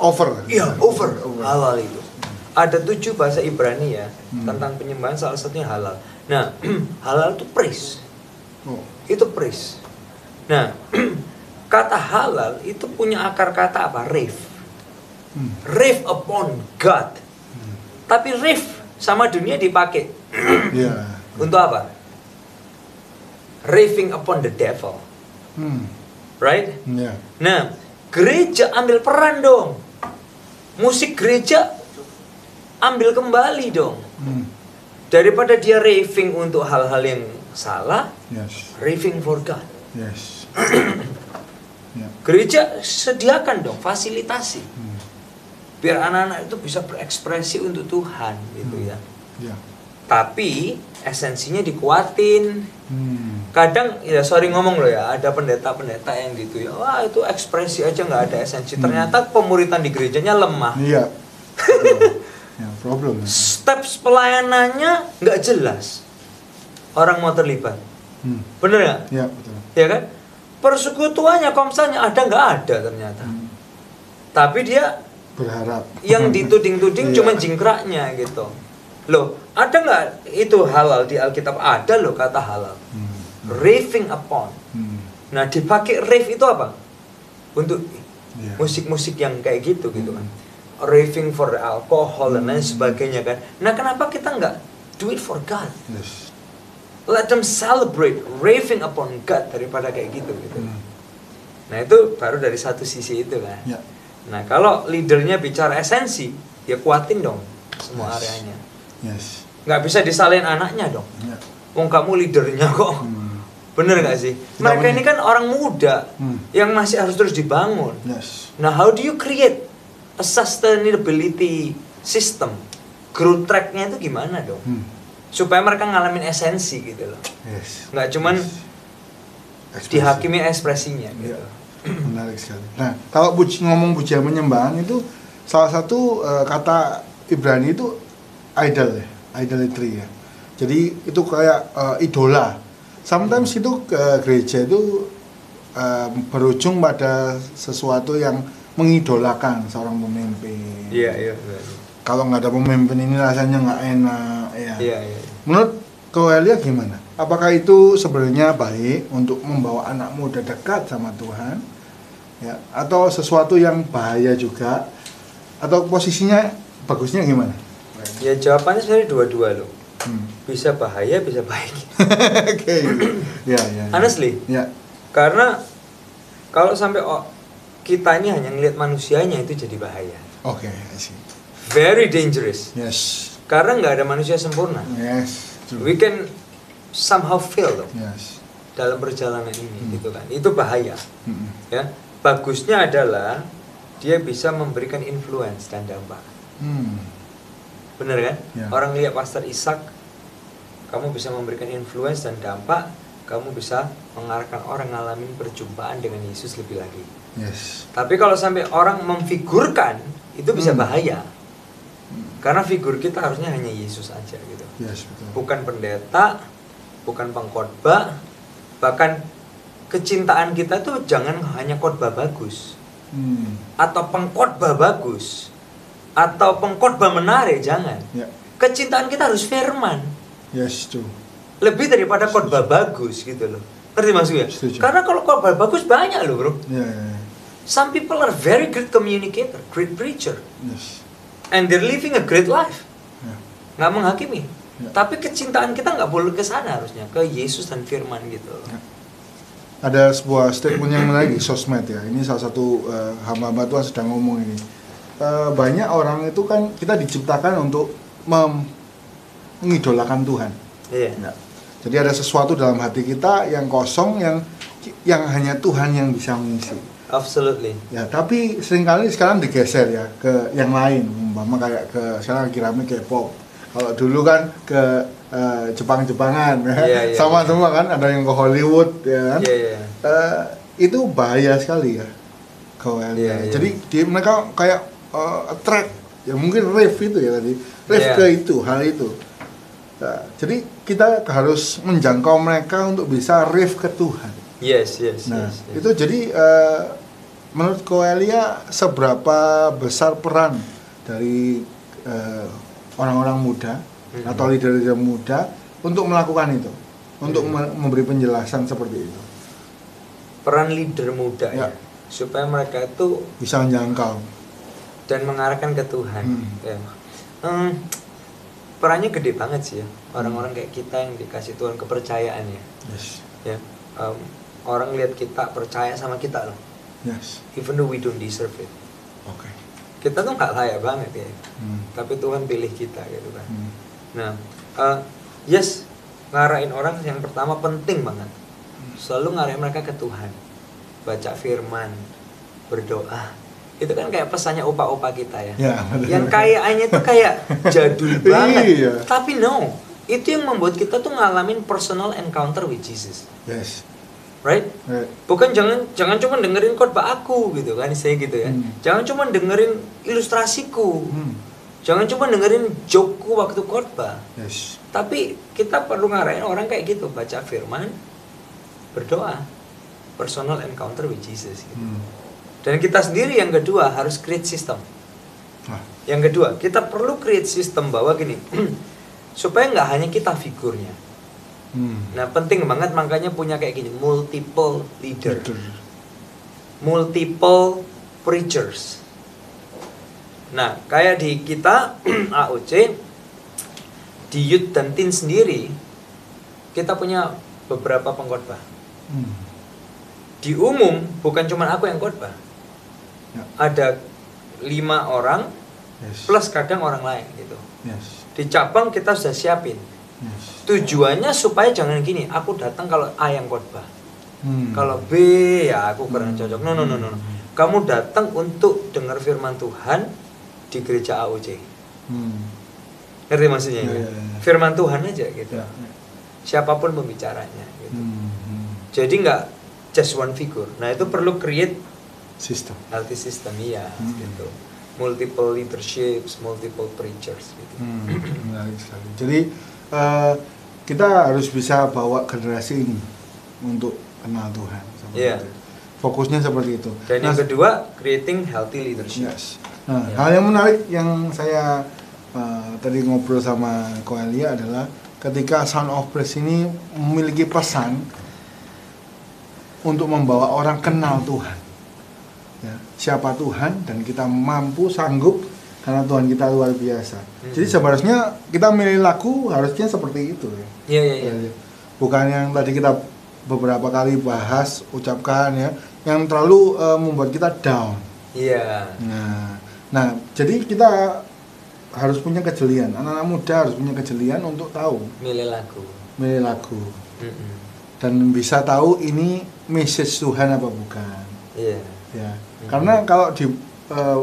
Speaker 2: over.
Speaker 1: Iya, over. Halal itu. Ada 7 bahasa Ibrani ya tentang penyembahan, salah satunya halal. Nah, halal itu praise. Itu praise. Nah, kata halal itu punya akar kata apa? Rave. Rave upon God. Tapi rave sama dunia dipakai. Untuk apa? Raving upon the devil. Right? Nah, gereja ambil peran dong. Musik gereja ambil kembali dong. Daripada dia raving untuk hal-hal yang salah, raving for God. Gereja sediakan dong fasilitasi biar anak-anak itu bisa berekspresi untuk Tuhan gitu ya. tapi esensinya dikuatin. Kadang ya sorry ngomong loh ya, ada pendeta-pendeta yang gitu ya, wah itu ekspresi aja nggak ada esensi. Ternyata pemuritan di gerejanya lemah.
Speaker 2: Iya. Ya, problem.
Speaker 1: Steps pelayanannya nggak jelas. Orang mau terlibat. Bener nggak?
Speaker 2: Iya, betul.
Speaker 1: Ya kan? Persekutuannya, komsalnya ada nggak ada ternyata. Tapi dia
Speaker 2: Berharap.
Speaker 1: yang dituding-tuding cuma jingkraknya gitu. Loh, ada nggak itu halal di Alkitab? Ada loh kata halal. Raving upon. Nah, dipakai rave itu apa? Untuk musik-musik yang kayak gitu kan. Raving for alcohol dan lain sebagainya kan. Nah, kenapa kita nggak do it for God?
Speaker 2: Yes.
Speaker 1: Let them celebrate raving upon God daripada kayak gitu. Nah, itu baru dari satu sisi itu kan.
Speaker 2: Ya.
Speaker 1: Nah, kalau leadernya bicara esensi, ya kuatin dong semua areanya.
Speaker 2: Yes.
Speaker 1: Nggak bisa disalahin anaknya dong.
Speaker 2: Ya.
Speaker 1: Wong kamu leadernya kok. Bener nggak sih? Mereka ini kan orang muda yang masih harus terus dibangun.
Speaker 2: Yes.
Speaker 1: Nah, how do you create a sustainability system? Growth track-nya itu gimana dong? Supaya mereka ngalamin esensi gitu loh.
Speaker 2: Yes.
Speaker 1: Nggak cuman dihakimi ekspresinya gitu.
Speaker 2: Menarik sekali. Nah, kalau ngomong pujian penyembahan itu salah satu kata Ibrani itu idol ya, idolatry ya. Jadi itu kayak idola. Sometimes itu gereja itu berujung pada sesuatu yang mengidolakan seorang pemimpin.
Speaker 1: Iya.
Speaker 2: Kalau nggak ada pemimpin ini rasanya nggak enak ya.
Speaker 1: Iya.
Speaker 2: Menurut Koelia gimana? Apakah itu sebenarnya baik untuk membawa anak muda dekat sama Tuhan? Ya, atau sesuatu yang bahaya juga? Atau posisinya bagusnya gimana?
Speaker 1: Ya jawabannya sebenarnya dua-dua loh. Bisa bahaya, bisa baik.
Speaker 2: Oke. Ya.
Speaker 1: Honestly.
Speaker 2: Ya.
Speaker 1: Karena kalau sampai kita ini hanya ngelihat manusianya itu jadi bahaya.
Speaker 2: Oke, I see.
Speaker 1: Very dangerous.
Speaker 2: Yes.
Speaker 1: Karena nggak ada manusia sempurna.
Speaker 2: Yes. True.
Speaker 1: We can somehow fail loh
Speaker 2: Yes.
Speaker 1: dalam perjalanan ini, gitu kan. Itu bahaya. Ya. Bagusnya adalah dia bisa memberikan influence dan dampak. Bener kan?
Speaker 2: Ya.
Speaker 1: Orang lihat Pastor Ishak, kamu bisa memberikan influence dan dampak, kamu bisa mengarahkan orang ngalamin perjumpaan dengan Yesus lebih lagi.
Speaker 2: Yes.
Speaker 1: Tapi kalau sampai orang memfigurkan, itu bisa bahaya. Karena figur kita harusnya hanya Yesus aja gitu.
Speaker 2: Yes, betul.
Speaker 1: Bukan pendeta, bukan pengkhotbah, bahkan kecintaan kita tuh jangan hanya khotbah bagus. Atau pengkhotbah bagus. Atau pengkhotbah menarik, jangan.
Speaker 2: Ya.
Speaker 1: Kecintaan kita harus firman.
Speaker 2: Yes, true.
Speaker 1: Lebih daripada khotbah bagus gitu loh. Ngerti maksudnya?
Speaker 2: Setuju.
Speaker 1: Karena kalau khotbah bagus banyak loh, bro.
Speaker 2: Ya.
Speaker 1: Some people are very great communicator, great preacher,
Speaker 2: Yes.
Speaker 1: and they're living a great life.
Speaker 2: Ya.
Speaker 1: Nggak menghakimi.
Speaker 2: Ya.
Speaker 1: Tapi kecintaan kita nggak boleh ke sana harusnya, ke Yesus dan firman gitu loh.
Speaker 2: Ya. Ada sebuah statement yang menarik di sosmed ya. Ini salah satu hamba-hamba Tuhan sedang ngomong ini. Banyak orang itu kan kita diciptakan untuk mengidolakan Tuhan.
Speaker 1: Iya.
Speaker 2: Ya. Jadi ada sesuatu dalam hati kita yang kosong yang hanya Tuhan yang bisa mengisi.
Speaker 1: Absolutely.
Speaker 2: Ya, tapi seringkali sekarang digeser ya ke yang lain, umpama kayak ke sekarang lagi rame K-pop. Kalau dulu kan ke Jepang-Jepangan,
Speaker 1: Yeah.
Speaker 2: sama semua kan, ada yang ke Hollywood, ya kan.
Speaker 1: Iya.
Speaker 2: Itu bahaya sekali ya,
Speaker 1: Yeah.
Speaker 2: Jadi mereka kayak attract, ya mungkin rave itu ya tadi, rave ke itu, hal itu. Nah, jadi kita harus menjangkau mereka untuk bisa rave ke Tuhan.
Speaker 1: Yes.
Speaker 2: Nah, itu jadi menurut Koelia seberapa besar peran dari orang-orang muda atau leader-leader muda untuk melakukan itu, untuk memberi penjelasan seperti itu.
Speaker 1: Peran leader muda
Speaker 2: Ya.
Speaker 1: ya, supaya mereka itu
Speaker 2: Bisa menjangkau.
Speaker 1: dan mengarahkan ke Tuhan. Ya. Perannya gede banget sih ya. Orang-orang kayak kita yang dikasih Tuhan kepercayaan ya.
Speaker 2: Yes.
Speaker 1: Ya. Orang lihat kita percaya sama kita loh.
Speaker 2: Yes.
Speaker 1: Even though we don't deserve it.
Speaker 2: Oke.
Speaker 1: Kita tuh nggak layak banget ya. Tapi Tuhan pilih kita gitu kan. Nah, yes, ngarahin orang yang pertama penting banget. Selalu ngarahin mereka ke Tuhan. Baca firman, berdoa. Itu kan kayak pesannya opa-opa kita ya.
Speaker 2: Ya, betul.
Speaker 1: Yang kayaknya tuh kayak jadul banget.
Speaker 2: Iya.
Speaker 1: Tapi no, itu yang membuat kita tuh ngalamin personal encounter with Jesus.
Speaker 2: Yes.
Speaker 1: Right?
Speaker 2: Right.
Speaker 1: Bukan jangan cuma dengerin khotbah aku gitu kan, saya gitu ya. Jangan cuma dengerin ilustrasiku. Jangan cuma dengerin jokeku waktu khotbah.
Speaker 2: Yes.
Speaker 1: Tapi kita perlu ngarahin orang kayak gitu, baca firman, berdoa, personal encounter with Jesus gitu. Dan kita sendiri yang kedua harus create system. Yang kedua, kita perlu create system bahwa gini, supaya nggak hanya kita figurnya. Nah, penting banget makanya punya kayak gini, multiple leader, multiple preachers. Nah, kayak di kita AOC, di youth dan teen sendiri, kita punya beberapa pengkhotbah. Di umum bukan cuma aku yang khotbah, ada 5 orang.
Speaker 2: Yes.
Speaker 1: Plus kadang orang lain gitu.
Speaker 2: Yes.
Speaker 1: Di cabang kita sudah siapin.
Speaker 2: Yes.
Speaker 1: Tujuannya supaya jangan gini, aku datang kalau A yang khotbah. Kalau B ya aku kurang cocok. No. Kamu datang untuk dengar firman Tuhan di gereja AOC. Ngerti maksudnya?
Speaker 2: Yeah.
Speaker 1: Firman Tuhan aja gitu.
Speaker 2: Yeah.
Speaker 1: Siapapun pembicaranya gitu. Jadi nggak just one figure. Nah, itu perlu create
Speaker 2: System.
Speaker 1: healthy system ya gitu. Multiple leaderships, multiple preachers gitu.
Speaker 2: Menarik sekali. Jadi kita harus bisa bawa generasi ini untuk kenal Tuhan.
Speaker 1: Iya.
Speaker 2: Itu. Fokusnya seperti itu.
Speaker 1: Dan yang kedua, creating healthy leadership.
Speaker 2: Yes. Nah, hal yang menarik yang saya tadi ngobrol sama Ko Elia adalah ketika Sound of Praise ini memiliki pesan untuk membawa orang kenal Tuhan. Ya, siapa Tuhan dan kita mampu sanggup karena Tuhan kita luar biasa. Jadi sebenarnya kita milih lagu harusnya seperti itu ya.
Speaker 1: Iya.
Speaker 2: Bukan yang tadi kita beberapa kali bahas, ucapkan ya, yang terlalu membuat kita down.
Speaker 1: Iya.
Speaker 2: Nah, jadi kita harus punya kejelian. Anak-anak muda harus punya kejelian untuk tahu
Speaker 1: Milih lagu.
Speaker 2: Dan bisa tahu ini message Tuhan apa bukan.
Speaker 1: Iya.
Speaker 2: Ya. Karena kalau di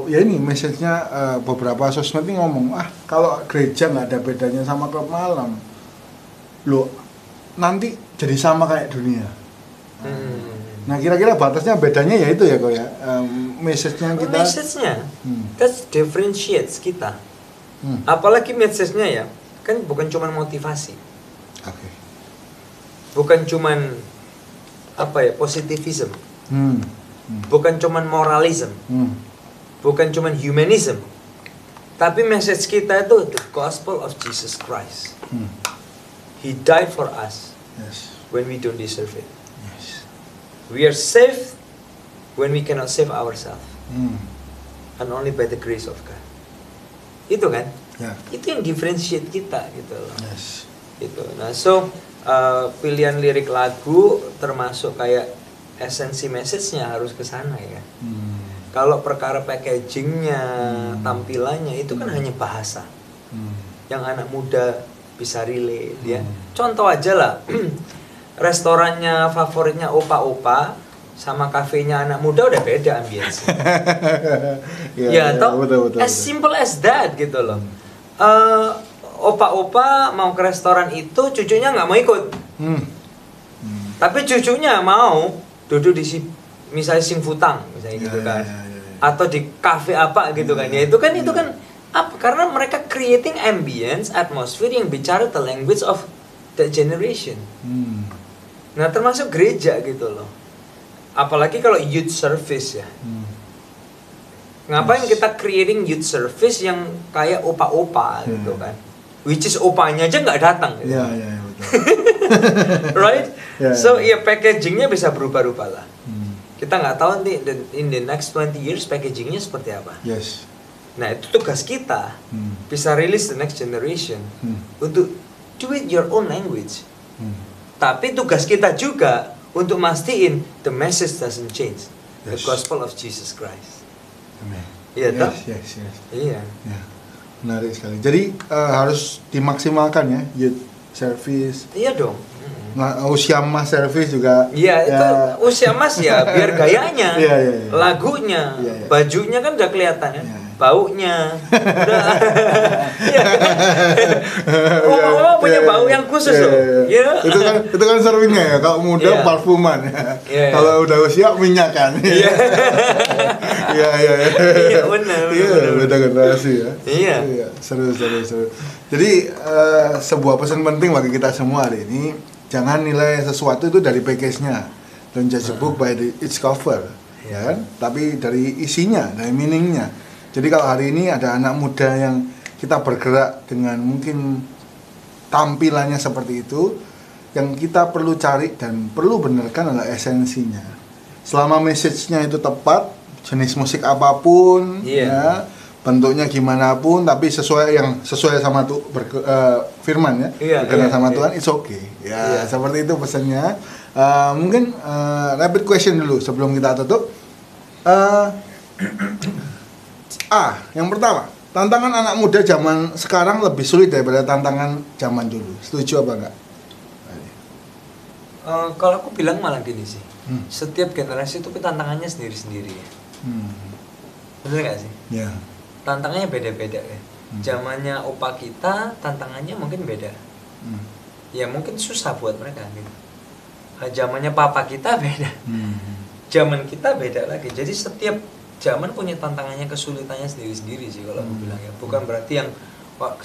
Speaker 2: ya ini message-nya beberapa sosmed ini ngomong, kalau gereja nggak ada bedanya sama klub malam, loh nanti jadi sama kayak dunia. Nah, kira-kira batasnya bedanya ya itu ya kok ya, message-nya kita.
Speaker 1: Message-nya, that differentiates kita. Apalagi message-nya ya, kan bukan cuma motivasi.
Speaker 2: Oke.
Speaker 1: Bukan cuma positivism. Bukan cuman moralism, bukan cuman humanism, tapi message kita itu the gospel of Jesus Christ. He died for us when we don't deserve it. We are saved when we cannot save ourselves, and only by the grace of God. Itu kan? Itu yang differentiate kita gitu loh. Itu. Nah, pilihan lirik lagu termasuk kayak esensi message-nya harus ke sana ya. Kalau perkara packaging-nya, tampilannya itu kan hanya bahasa. Yang anak muda bisa relate ya. Contoh aja lah. Restorannya favoritnya opa-opa sama kafenya anak muda udah beda ambience. Betul. As simple as that gitu loh. Opa-opa mau ke restoran itu, cucunya nggak mau ikut. Tapi cucunya mau duduk di misalnya Singfutang misalnya gitu kan. Atau di kafe apa gitu kan. Ya itu kan apa? Karena mereka creating ambience, atmosphere yang bicara the language of that generation. Nah, termasuk gereja gitu loh. Apalagi kalau youth service ya. Ngapain kita creating youth service yang kayak opa-opa gitu kan. Which is opanya aja nggak datang gitu.
Speaker 2: Betul.
Speaker 1: Right? So packagingnya bisa berubah-ubah lah. Kita nggak tahu nanti in the next 20 years packagingnya seperti apa. Nah, itu tugas kita. Bisa release the next generation untuk do it your own language. Tapi tugas kita juga untuk mastiin the message doesn't change. The gospel of Jesus Christ. Iya toh? Iya.
Speaker 2: Menarik sekali. Jadi harus dimaksimalkan ya youth service.
Speaker 1: Iya dong.
Speaker 2: Nah, usia emas servis juga.
Speaker 1: Iya, itu usia emas ya, biar gayanya,
Speaker 2: Iya.
Speaker 1: lagunya,
Speaker 2: Iya.
Speaker 1: bajunya kan udah kelihatan ya,
Speaker 2: Iya.
Speaker 1: baunya, udah. Iya. Oh, punya bau yang khusus loh. Iya.
Speaker 2: Itu kan serunya ya, kalau muda
Speaker 1: Iya.
Speaker 2: parfuman ya.
Speaker 1: Iya.
Speaker 2: Kalau udah usia minyakan.
Speaker 1: Iya.
Speaker 2: Iya.
Speaker 1: Iya, benar.
Speaker 2: Iya, beda generasi ya.
Speaker 1: Iya.
Speaker 2: Seru. Jadi sebuah pesan penting bagi kita semua hari ini, jangan nilai sesuatu itu dari package-nya. Don't judge a book by its cover, ya kan? Tapi dari isinya, dari meaning-nya. Jadi kalau hari ini ada anak muda yang kita bergerak dengan mungkin tampilannya seperti itu, yang kita perlu cari dan perlu benarkan adalah esensinya. Selama message-nya itu tepat, jenis musik apapun, ya, bentuknya gimana pun, tapi sesuai sama firman ya, berkenan sama Tuhan, it's okay. Ya, seperti itu pesannya. Mungkin rapid question dulu sebelum kita tutup. Yang pertama, tantangan anak muda zaman sekarang lebih sulit daripada tantangan zaman dulu. Setuju apa enggak?
Speaker 1: Kalau aku bilang malah gini sih, setiap generasi itu tantangannya sendiri-sendiri ya. Bener nggak sih?
Speaker 2: Ya.
Speaker 1: Tantangannya beda-beda ya. Zamannya opa kita tantangannya mungkin beda. Ya mungkin susah buat mereka gitu. Zamannya papa kita beda. Zaman kita beda lagi. Jadi setiap zaman punya tantangannya, kesulitannya sendiri-sendiri sih kalau aku bilang ya. Bukan berarti yang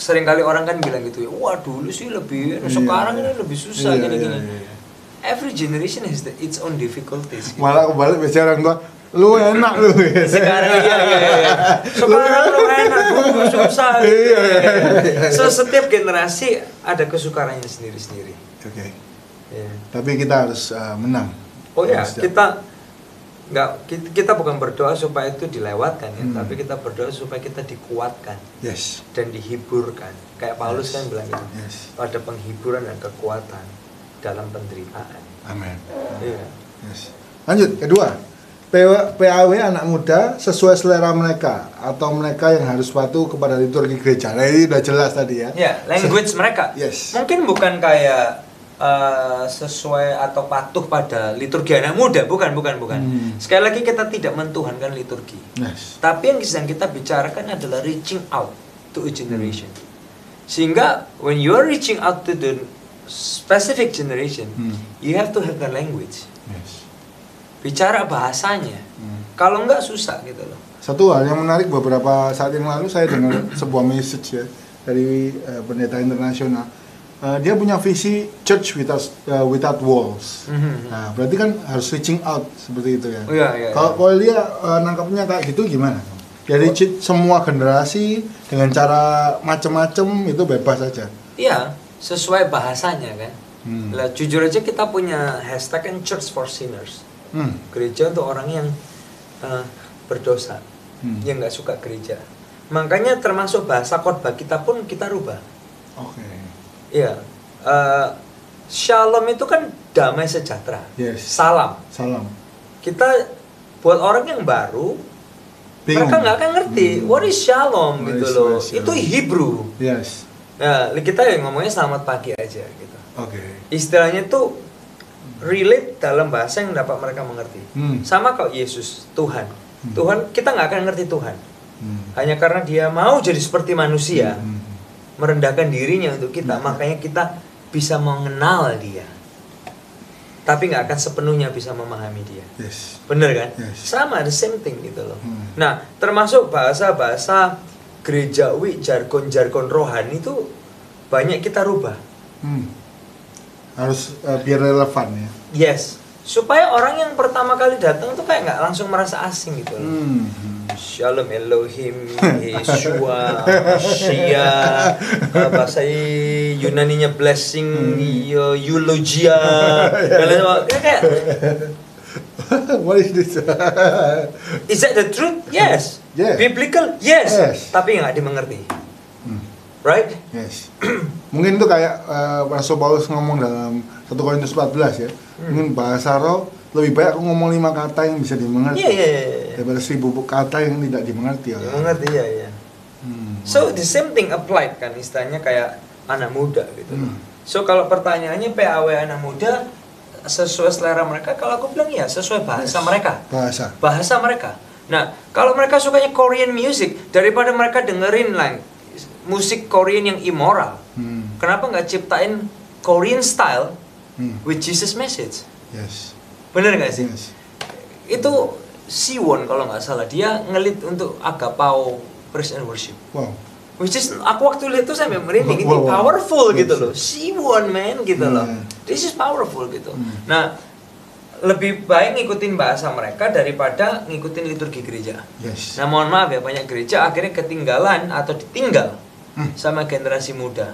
Speaker 1: sering kali orang kan bilang gitu ya, wah dulu sih lebih, sekarang ini lebih susah gini-gini. Every generation has its own difficulties. Gitu.
Speaker 2: Malah kebalik bicara orang tua, lu enak lu.
Speaker 1: Sekarang iya. Sekarang lu enak, dulu susah. So setiap generasi ada kesukarannya sendiri-sendiri.
Speaker 2: Oke. Tapi kita harus menang.
Speaker 1: Oh ya, kita bukan berdoa supaya itu dilewatkan ya, tapi kita berdoa supaya kita dikuatkan.
Speaker 2: Yes.
Speaker 1: Dan dihiburkan. Kayak Paulus kan bilang gitu.
Speaker 2: Yes.
Speaker 1: Ada penghiburan dan kekuatan dalam penderitaan.
Speaker 2: Amin.
Speaker 1: Iya.
Speaker 2: Yes. Lanjut, kedua. PAW anak muda sesuai selera mereka atau mereka yang harus patuh kepada liturgi gereja. Nah, ini udah jelas tadi ya.
Speaker 1: Ya, language mereka.
Speaker 2: Yes.
Speaker 1: Mungkin bukan kayak sesuai atau patuh pada liturgi anak muda, bukan. Sekali lagi kita tidak mentuhankan liturgi.
Speaker 2: Yes.
Speaker 1: Tapi yang sedang kita bicarakan adalah reaching out to a generation. Sehingga when you are reaching out to the specific generation, you have to have the language.
Speaker 2: Yes.
Speaker 1: Bicara bahasanya. Kalau enggak susah gitu loh.
Speaker 2: Satu hal yang menarik, beberapa saat yang lalu saya dengar sebuah message ya dari pendeta internasional. Dia punya visi church without walls. Nah, berarti kan harus reaching out seperti itu ya.
Speaker 1: Iya.
Speaker 2: Kalau dia nangkapnya kayak gitu gimana? Jadi semua generasi dengan cara macam-macam itu bebas saja.
Speaker 1: Iya, sesuai bahasanya kan. Lah jujur aja kita punya hashtag kan Church for Sinners. Gereja untuk orang yang berdosa, yang nggak suka gereja. Makanya termasuk bahasa khotbah kita pun kita rubah.
Speaker 2: Oke.
Speaker 1: Iya, Shalom itu kan damai sejahtera.
Speaker 2: Yes.
Speaker 1: Salam. Kita buat orang yang baru, mereka nggak akan ngerti what is Shalom gitu loh. Itu Hebrew.
Speaker 2: Yes.
Speaker 1: Nah, kita ngomongnya selamat pagi aja gitu.
Speaker 2: Oke.
Speaker 1: Istilahnya tuh relate dalam bahasa yang dapat mereka mengerti. Sama kalau Yesus, Tuhan. Tuhan, kita nggak akan ngerti Tuhan. Hanya karena dia mau jadi seperti manusia. Merendahkan dirinya untuk kita, makanya kita bisa mengenal dia, tapi nggak akan sepenuhnya bisa memahami dia.
Speaker 2: Yes.
Speaker 1: Bener kan?
Speaker 2: Yes.
Speaker 1: Sama, the same thing gitu loh. Nah, termasuk bahasa-bahasa gerejawi, jargon-jargon rohani itu banyak kita rubah.
Speaker 2: Harus biar relevan ya.
Speaker 1: Yes, supaya orang yang pertama kali datang tuh kayak nggak langsung merasa asing gitu loh. Shalom Elohim, Yeshua, Shia, bahasa Yunaninya blessing, eulogia, kayak
Speaker 2: what is this?
Speaker 1: Is that the truth? Yes. Biblical? Yes. Tapi nggak dimengerti. Right?
Speaker 2: Yes. Mungkin itu kayak Rasul Paulus ngomong dalam 1 Korintus 14 ya. Mungkin bahasa roh lebih baik aku ngomong 5 kata yang bisa dimengerti. Daripada 1000 kata yang tidak dimengerti.
Speaker 1: Dimengerti ya. So the same thing applied kan, istilahnya kayak anak muda gitu. So kalau pertanyaannya PAW anak muda sesuai selera mereka, kalau aku bilang ya sesuai bahasa mereka. Bahasa mereka. Nah, kalau mereka sukanya Korean music, daripada mereka dengerin musik Korean yang immoral, kenapa nggak ciptain Korean style with Jesus message?
Speaker 2: Yes.
Speaker 1: Bener nggak sih?
Speaker 2: Yes.
Speaker 1: Itu Siwon kalau nggak salah, dia ngelit untuk Agapao Praise and Worship.
Speaker 2: Wow.
Speaker 1: Which is, aku waktu lihat itu sampai merinding, ini powerful gitu loh. Siwon man gitu loh. This is powerful gitu. Nah, lebih baik ngikutin bahasa mereka daripada ngikutin liturgi gereja.
Speaker 2: Yes.
Speaker 1: Nah, mohon maaf ya, banyak gereja akhirnya ketinggalan atau ditinggal sama generasi muda.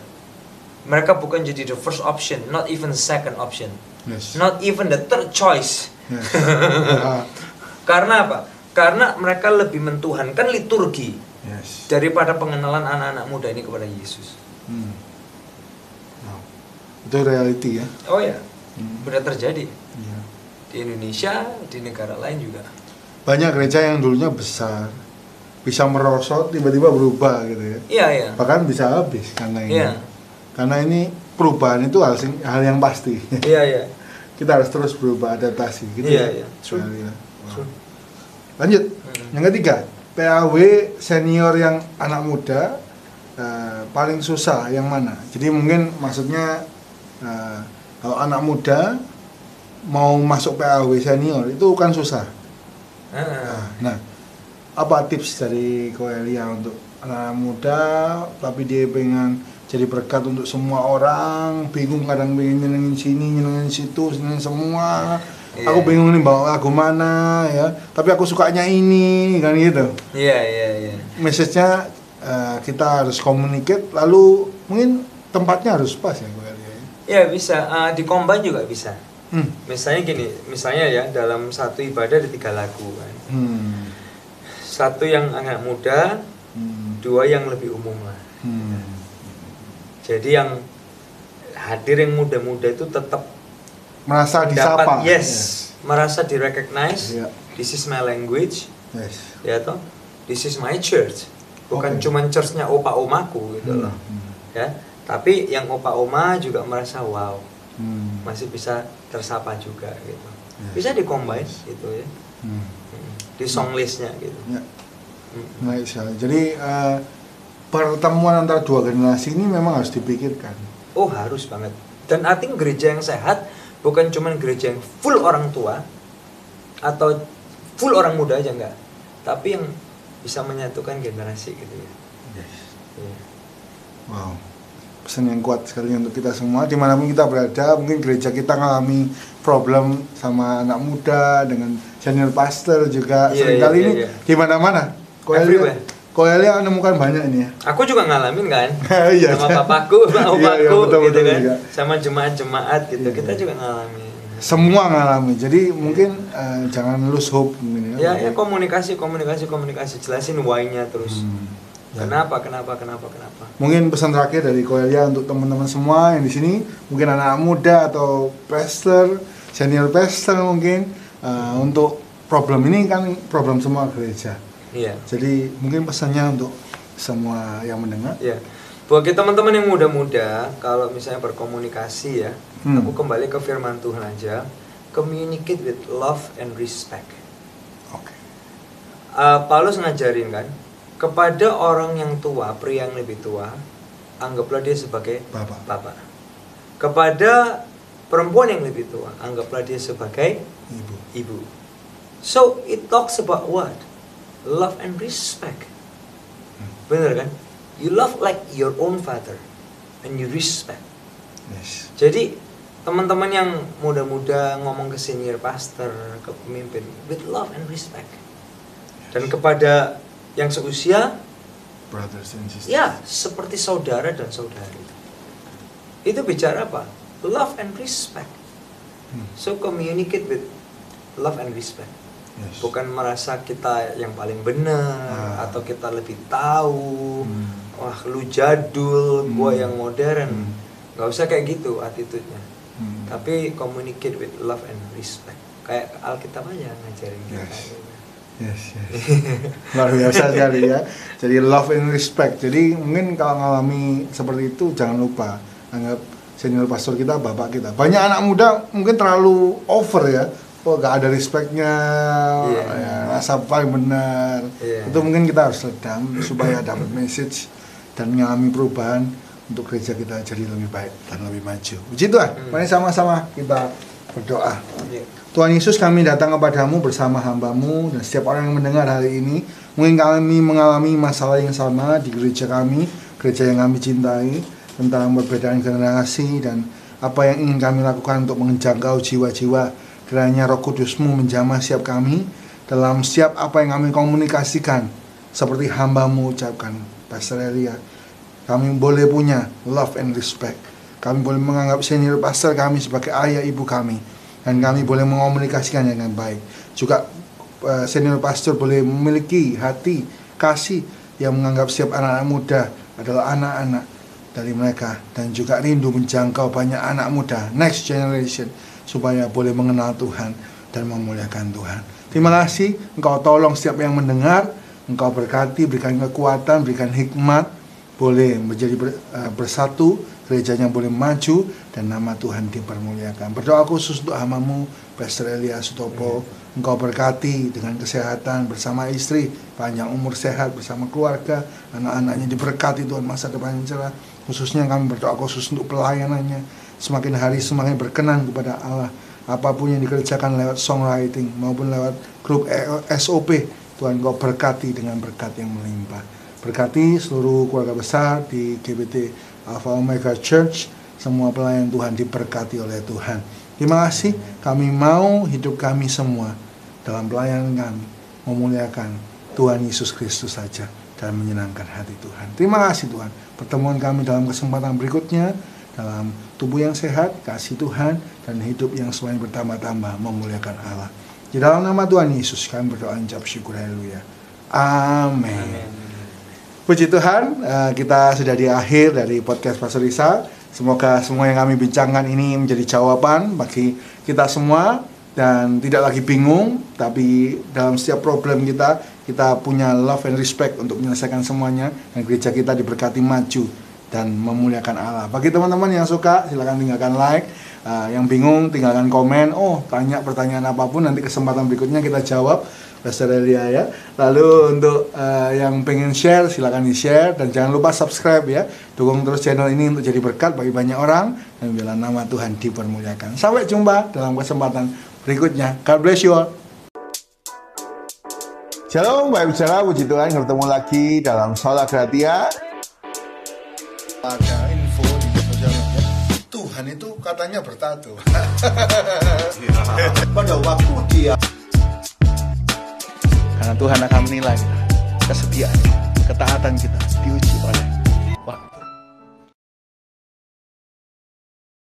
Speaker 1: Mereka bukan jadi the first option, not even the second option.
Speaker 2: Yes.
Speaker 1: Not even the third choice.
Speaker 2: Yes.
Speaker 1: Karena apa? Karena mereka lebih mentuhankan liturgi daripada pengenalan anak-anak muda ini kepada Yesus.
Speaker 2: Wow. Itu reality ya?
Speaker 1: Oh ya, benar terjadi. Di Indonesia, di negara lain juga.
Speaker 2: Banyak gereja yang dulunya besar, bisa merosot, tiba-tiba berubah gitu ya.
Speaker 1: Iya, iya.
Speaker 2: Bahkan bisa habis karena ini.
Speaker 1: Iya.
Speaker 2: Karena ini perubahan itu hal yang pasti.
Speaker 1: Iya, iya.
Speaker 2: Kita harus terus berubah, adaptasi gitu.
Speaker 1: Iya, iya.
Speaker 2: True. Wow. Lanjut. Yang ketiga, PAW senior yang anak muda paling susah yang mana? Jadi mungkin maksudnya kalau anak muda mau masuk PAW senior itu kan susah. Nah, apa tips dari Koelia untuk anak muda tapi dia pengen jadi berkat untuk semua orang, bingung kadang pengen nyenengin sini, nyenengin situ, nyenengin semua. Aku bingung nih bawa lagu mana ya, tapi aku sukanya ini kan gitu.
Speaker 1: Iya.
Speaker 2: Message-nya kita harus communicate, lalu mungkin tempatnya harus pas ya Koelia.
Speaker 1: Ya bisa, di combine juga bisa. Misalnya gini, misalnya ya dalam satu ibadah ada 3 lagu kan. Satu yang anak muda, 2 yang lebih umum lah. Jadi yang hadir yang muda-muda itu tetap
Speaker 2: merasa disapa.
Speaker 1: Merasa di-recognize. This is my language. Ya toh, this is my church. Bukan cuman church-nya opa-omaku gitu loh. Ya, tapi yang opa-oma juga merasa wow. Masih bisa tersapa juga gitu. Bisa di-combine gitu ya. Di song list-nya gitu.
Speaker 2: Baik sekali. Jadi pertemuan antara 2 generasi ini memang harus dipikirkan.
Speaker 1: Oh, harus banget. Dan I think gereja yang sehat bukan cuma gereja yang full orang tua atau full orang muda aja enggak, tapi yang bisa menyatukan generasi gitu ya.
Speaker 2: Wow. Pesan yang kuat sekali untuk kita semua dimanapun kita berada. Mungkin gereja kita ngalami problem sama anak muda dengan senior pastor juga seringkali ini di mana-mana. Koelia menemukan banyak ini ya.
Speaker 1: Aku juga ngalamin kan. Sama papaku, sama opaku gitu kan. Juga. Sama jemaat-jemaat gitu. Kita juga ngalamin.
Speaker 2: Semua ngalamin. Jadi mungkin jangan lose hope mungkin
Speaker 1: ya. Ya komunikasi. Jelasin why-nya terus. Kenapa? Mungkin
Speaker 2: pesan terakhir dari Koelia untuk teman-teman semua yang di sini, mungkin anak muda atau pastor, senior pastor mungkin untuk problem ini kan problem semua gereja.
Speaker 1: Iya.
Speaker 2: Jadi mungkin pesannya untuk semua yang mendengar.
Speaker 1: Iya. Buat teman-teman yang muda-muda, kalau misalnya berkomunikasi ya, aku kembali ke firman Tuhan aja, communicate with love and respect.
Speaker 2: Oke.
Speaker 1: Paulus ngajarin kan, kepada orang yang tua, pria yang lebih tua, anggaplah dia sebagai bapak. Kepada perempuan yang lebih tua, anggaplah dia sebagai ibu. So it talks about what? Love and respect. Bener kan? You love like your own father and you respect.
Speaker 2: Yes.
Speaker 1: Jadi teman-teman yang muda-muda ngomong ke senior pastor, ke pemimpin with love and respect. Dan kepada yang seusia,
Speaker 2: brothers and sisters.
Speaker 1: Ya, seperti saudara dan saudari. Itu bicara apa? Love and respect. So communicate with love and respect. Yes. Bukan merasa kita yang paling benar atau kita lebih tahu. Wah, lu jadul, gua yang modern. Nggak usah kayak gitu attitude-nya. Tapi communicate with love and respect. Kayak Alkitab aja ngajarin kita.
Speaker 2: Yes. Luar biasa sekali ya. Jadi love and respect. Jadi mungkin kalau ngalami seperti itu jangan lupa anggap senior pastor kita, bapak kita. Banyak anak muda mungkin terlalu over ya, gak ada respectnya, ya, rasa paling benar. Itu mungkin kita harus redam supaya dapat message dan mengalami perubahan untuk gereja kita jadi lebih baik dan lebih maju. Puji Tuhan. Mari sama-sama kita berdoa. Tuhan Yesus, kami datang kepadamu bersama hamba-Mu dan setiap orang yang mendengar hari ini. Mungkin kami mengalami masalah yang sama di gereja kami, gereja yang kami cintai, tentang perbedaan generasi dan apa yang ingin kami lakukan untuk menjangkau jiwa-jiwa. Kiranya Roh Kudus-Mu menjamah setiap kami dalam setiap apa yang kami komunikasikan. Seperti hamba-Mu ucapkan, Pastor Elia, kami boleh punya love and respect. Kami boleh menganggap senior pastor kami sebagai ayah ibu kami, dan kami boleh mengomunikasikan dengan baik. Juga senior pastor boleh memiliki hati kasih yang menganggap setiap anak-anak muda adalah anak-anak dari mereka, dan juga rindu menjangkau banyak anak muda, next generation, supaya boleh mengenal Tuhan dan memuliakan Tuhan. Terima kasih, Engkau tolong setiap yang mendengar, Engkau berkati, berikan kekuatan, berikan hikmat, boleh menjadi bersatu, gerejanya boleh maju, dan nama Tuhan dipermuliakan. Berdoa khusus untuk hamba-Mu, Pastor Elia Sutopo, Engkau berkati dengan kesehatan bersama istri, panjang umur sehat bersama keluarga, anak-anaknya diberkati Tuhan, masa depan yang cerah. Khususnya kami berdoa khusus untuk pelayanannya, semakin hari semakin berkenan kepada Allah. Apapun yang dikerjakan lewat songwriting maupun lewat grup SOP, Tuhan Engkau berkati dengan berkat yang melimpah. Berkati seluruh keluarga besar di GBT Alpha Omega Church, semua pelayan Tuhan diberkati oleh Tuhan. Terima kasih, kami mau hidup kami semua dalam pelayanan kami memuliakan Tuhan Yesus Kristus saja dan menyenangkan hati Tuhan. Terima kasih Tuhan. Pertemuan kami dalam kesempatan berikutnya dalam tubuh yang sehat, kasih Tuhan, dan hidup yang semakin bertambah-tambah memuliakan Allah. Di dalam nama Tuhan Yesus kami berdoa ucap syukur, haleluya. Amin. Puji Tuhan, kita sudah di akhir dari podcast Pastor Isa. Semoga semua yang kami bincangkan ini menjadi jawaban bagi kita semua dan tidak lagi bingung, tapi dalam setiap problem kita punya love and respect untuk menyelesaikan semuanya, dan gereja kita diberkati maju dan memuliakan Allah. Bagi teman-teman yang suka, silakan tinggalkan like. Yang bingung, tinggalkan komen. Tanya pertanyaan apapun, nanti kesempatan berikutnya kita jawab, Pastor Elia ya. Lalu untuk yang pengen share, silakan di-share, dan jangan lupa subscribe ya. Dukung terus channel ini untuk jadi berkat bagi banyak orang, dan biarlah nama Tuhan dipermuliakan. Sampai jumpa dalam kesempatan berikutnya. God bless you all. Shalom, Bapak Bicara, puji Tuhan, bertemu lagi dalam Sola Gratia. Ada info di sosial media, Tuhan itu katanya bertato. Pada waktu dia, karena Tuhan akan menilai kita, kesetiaan, ketaatan kita diuji oleh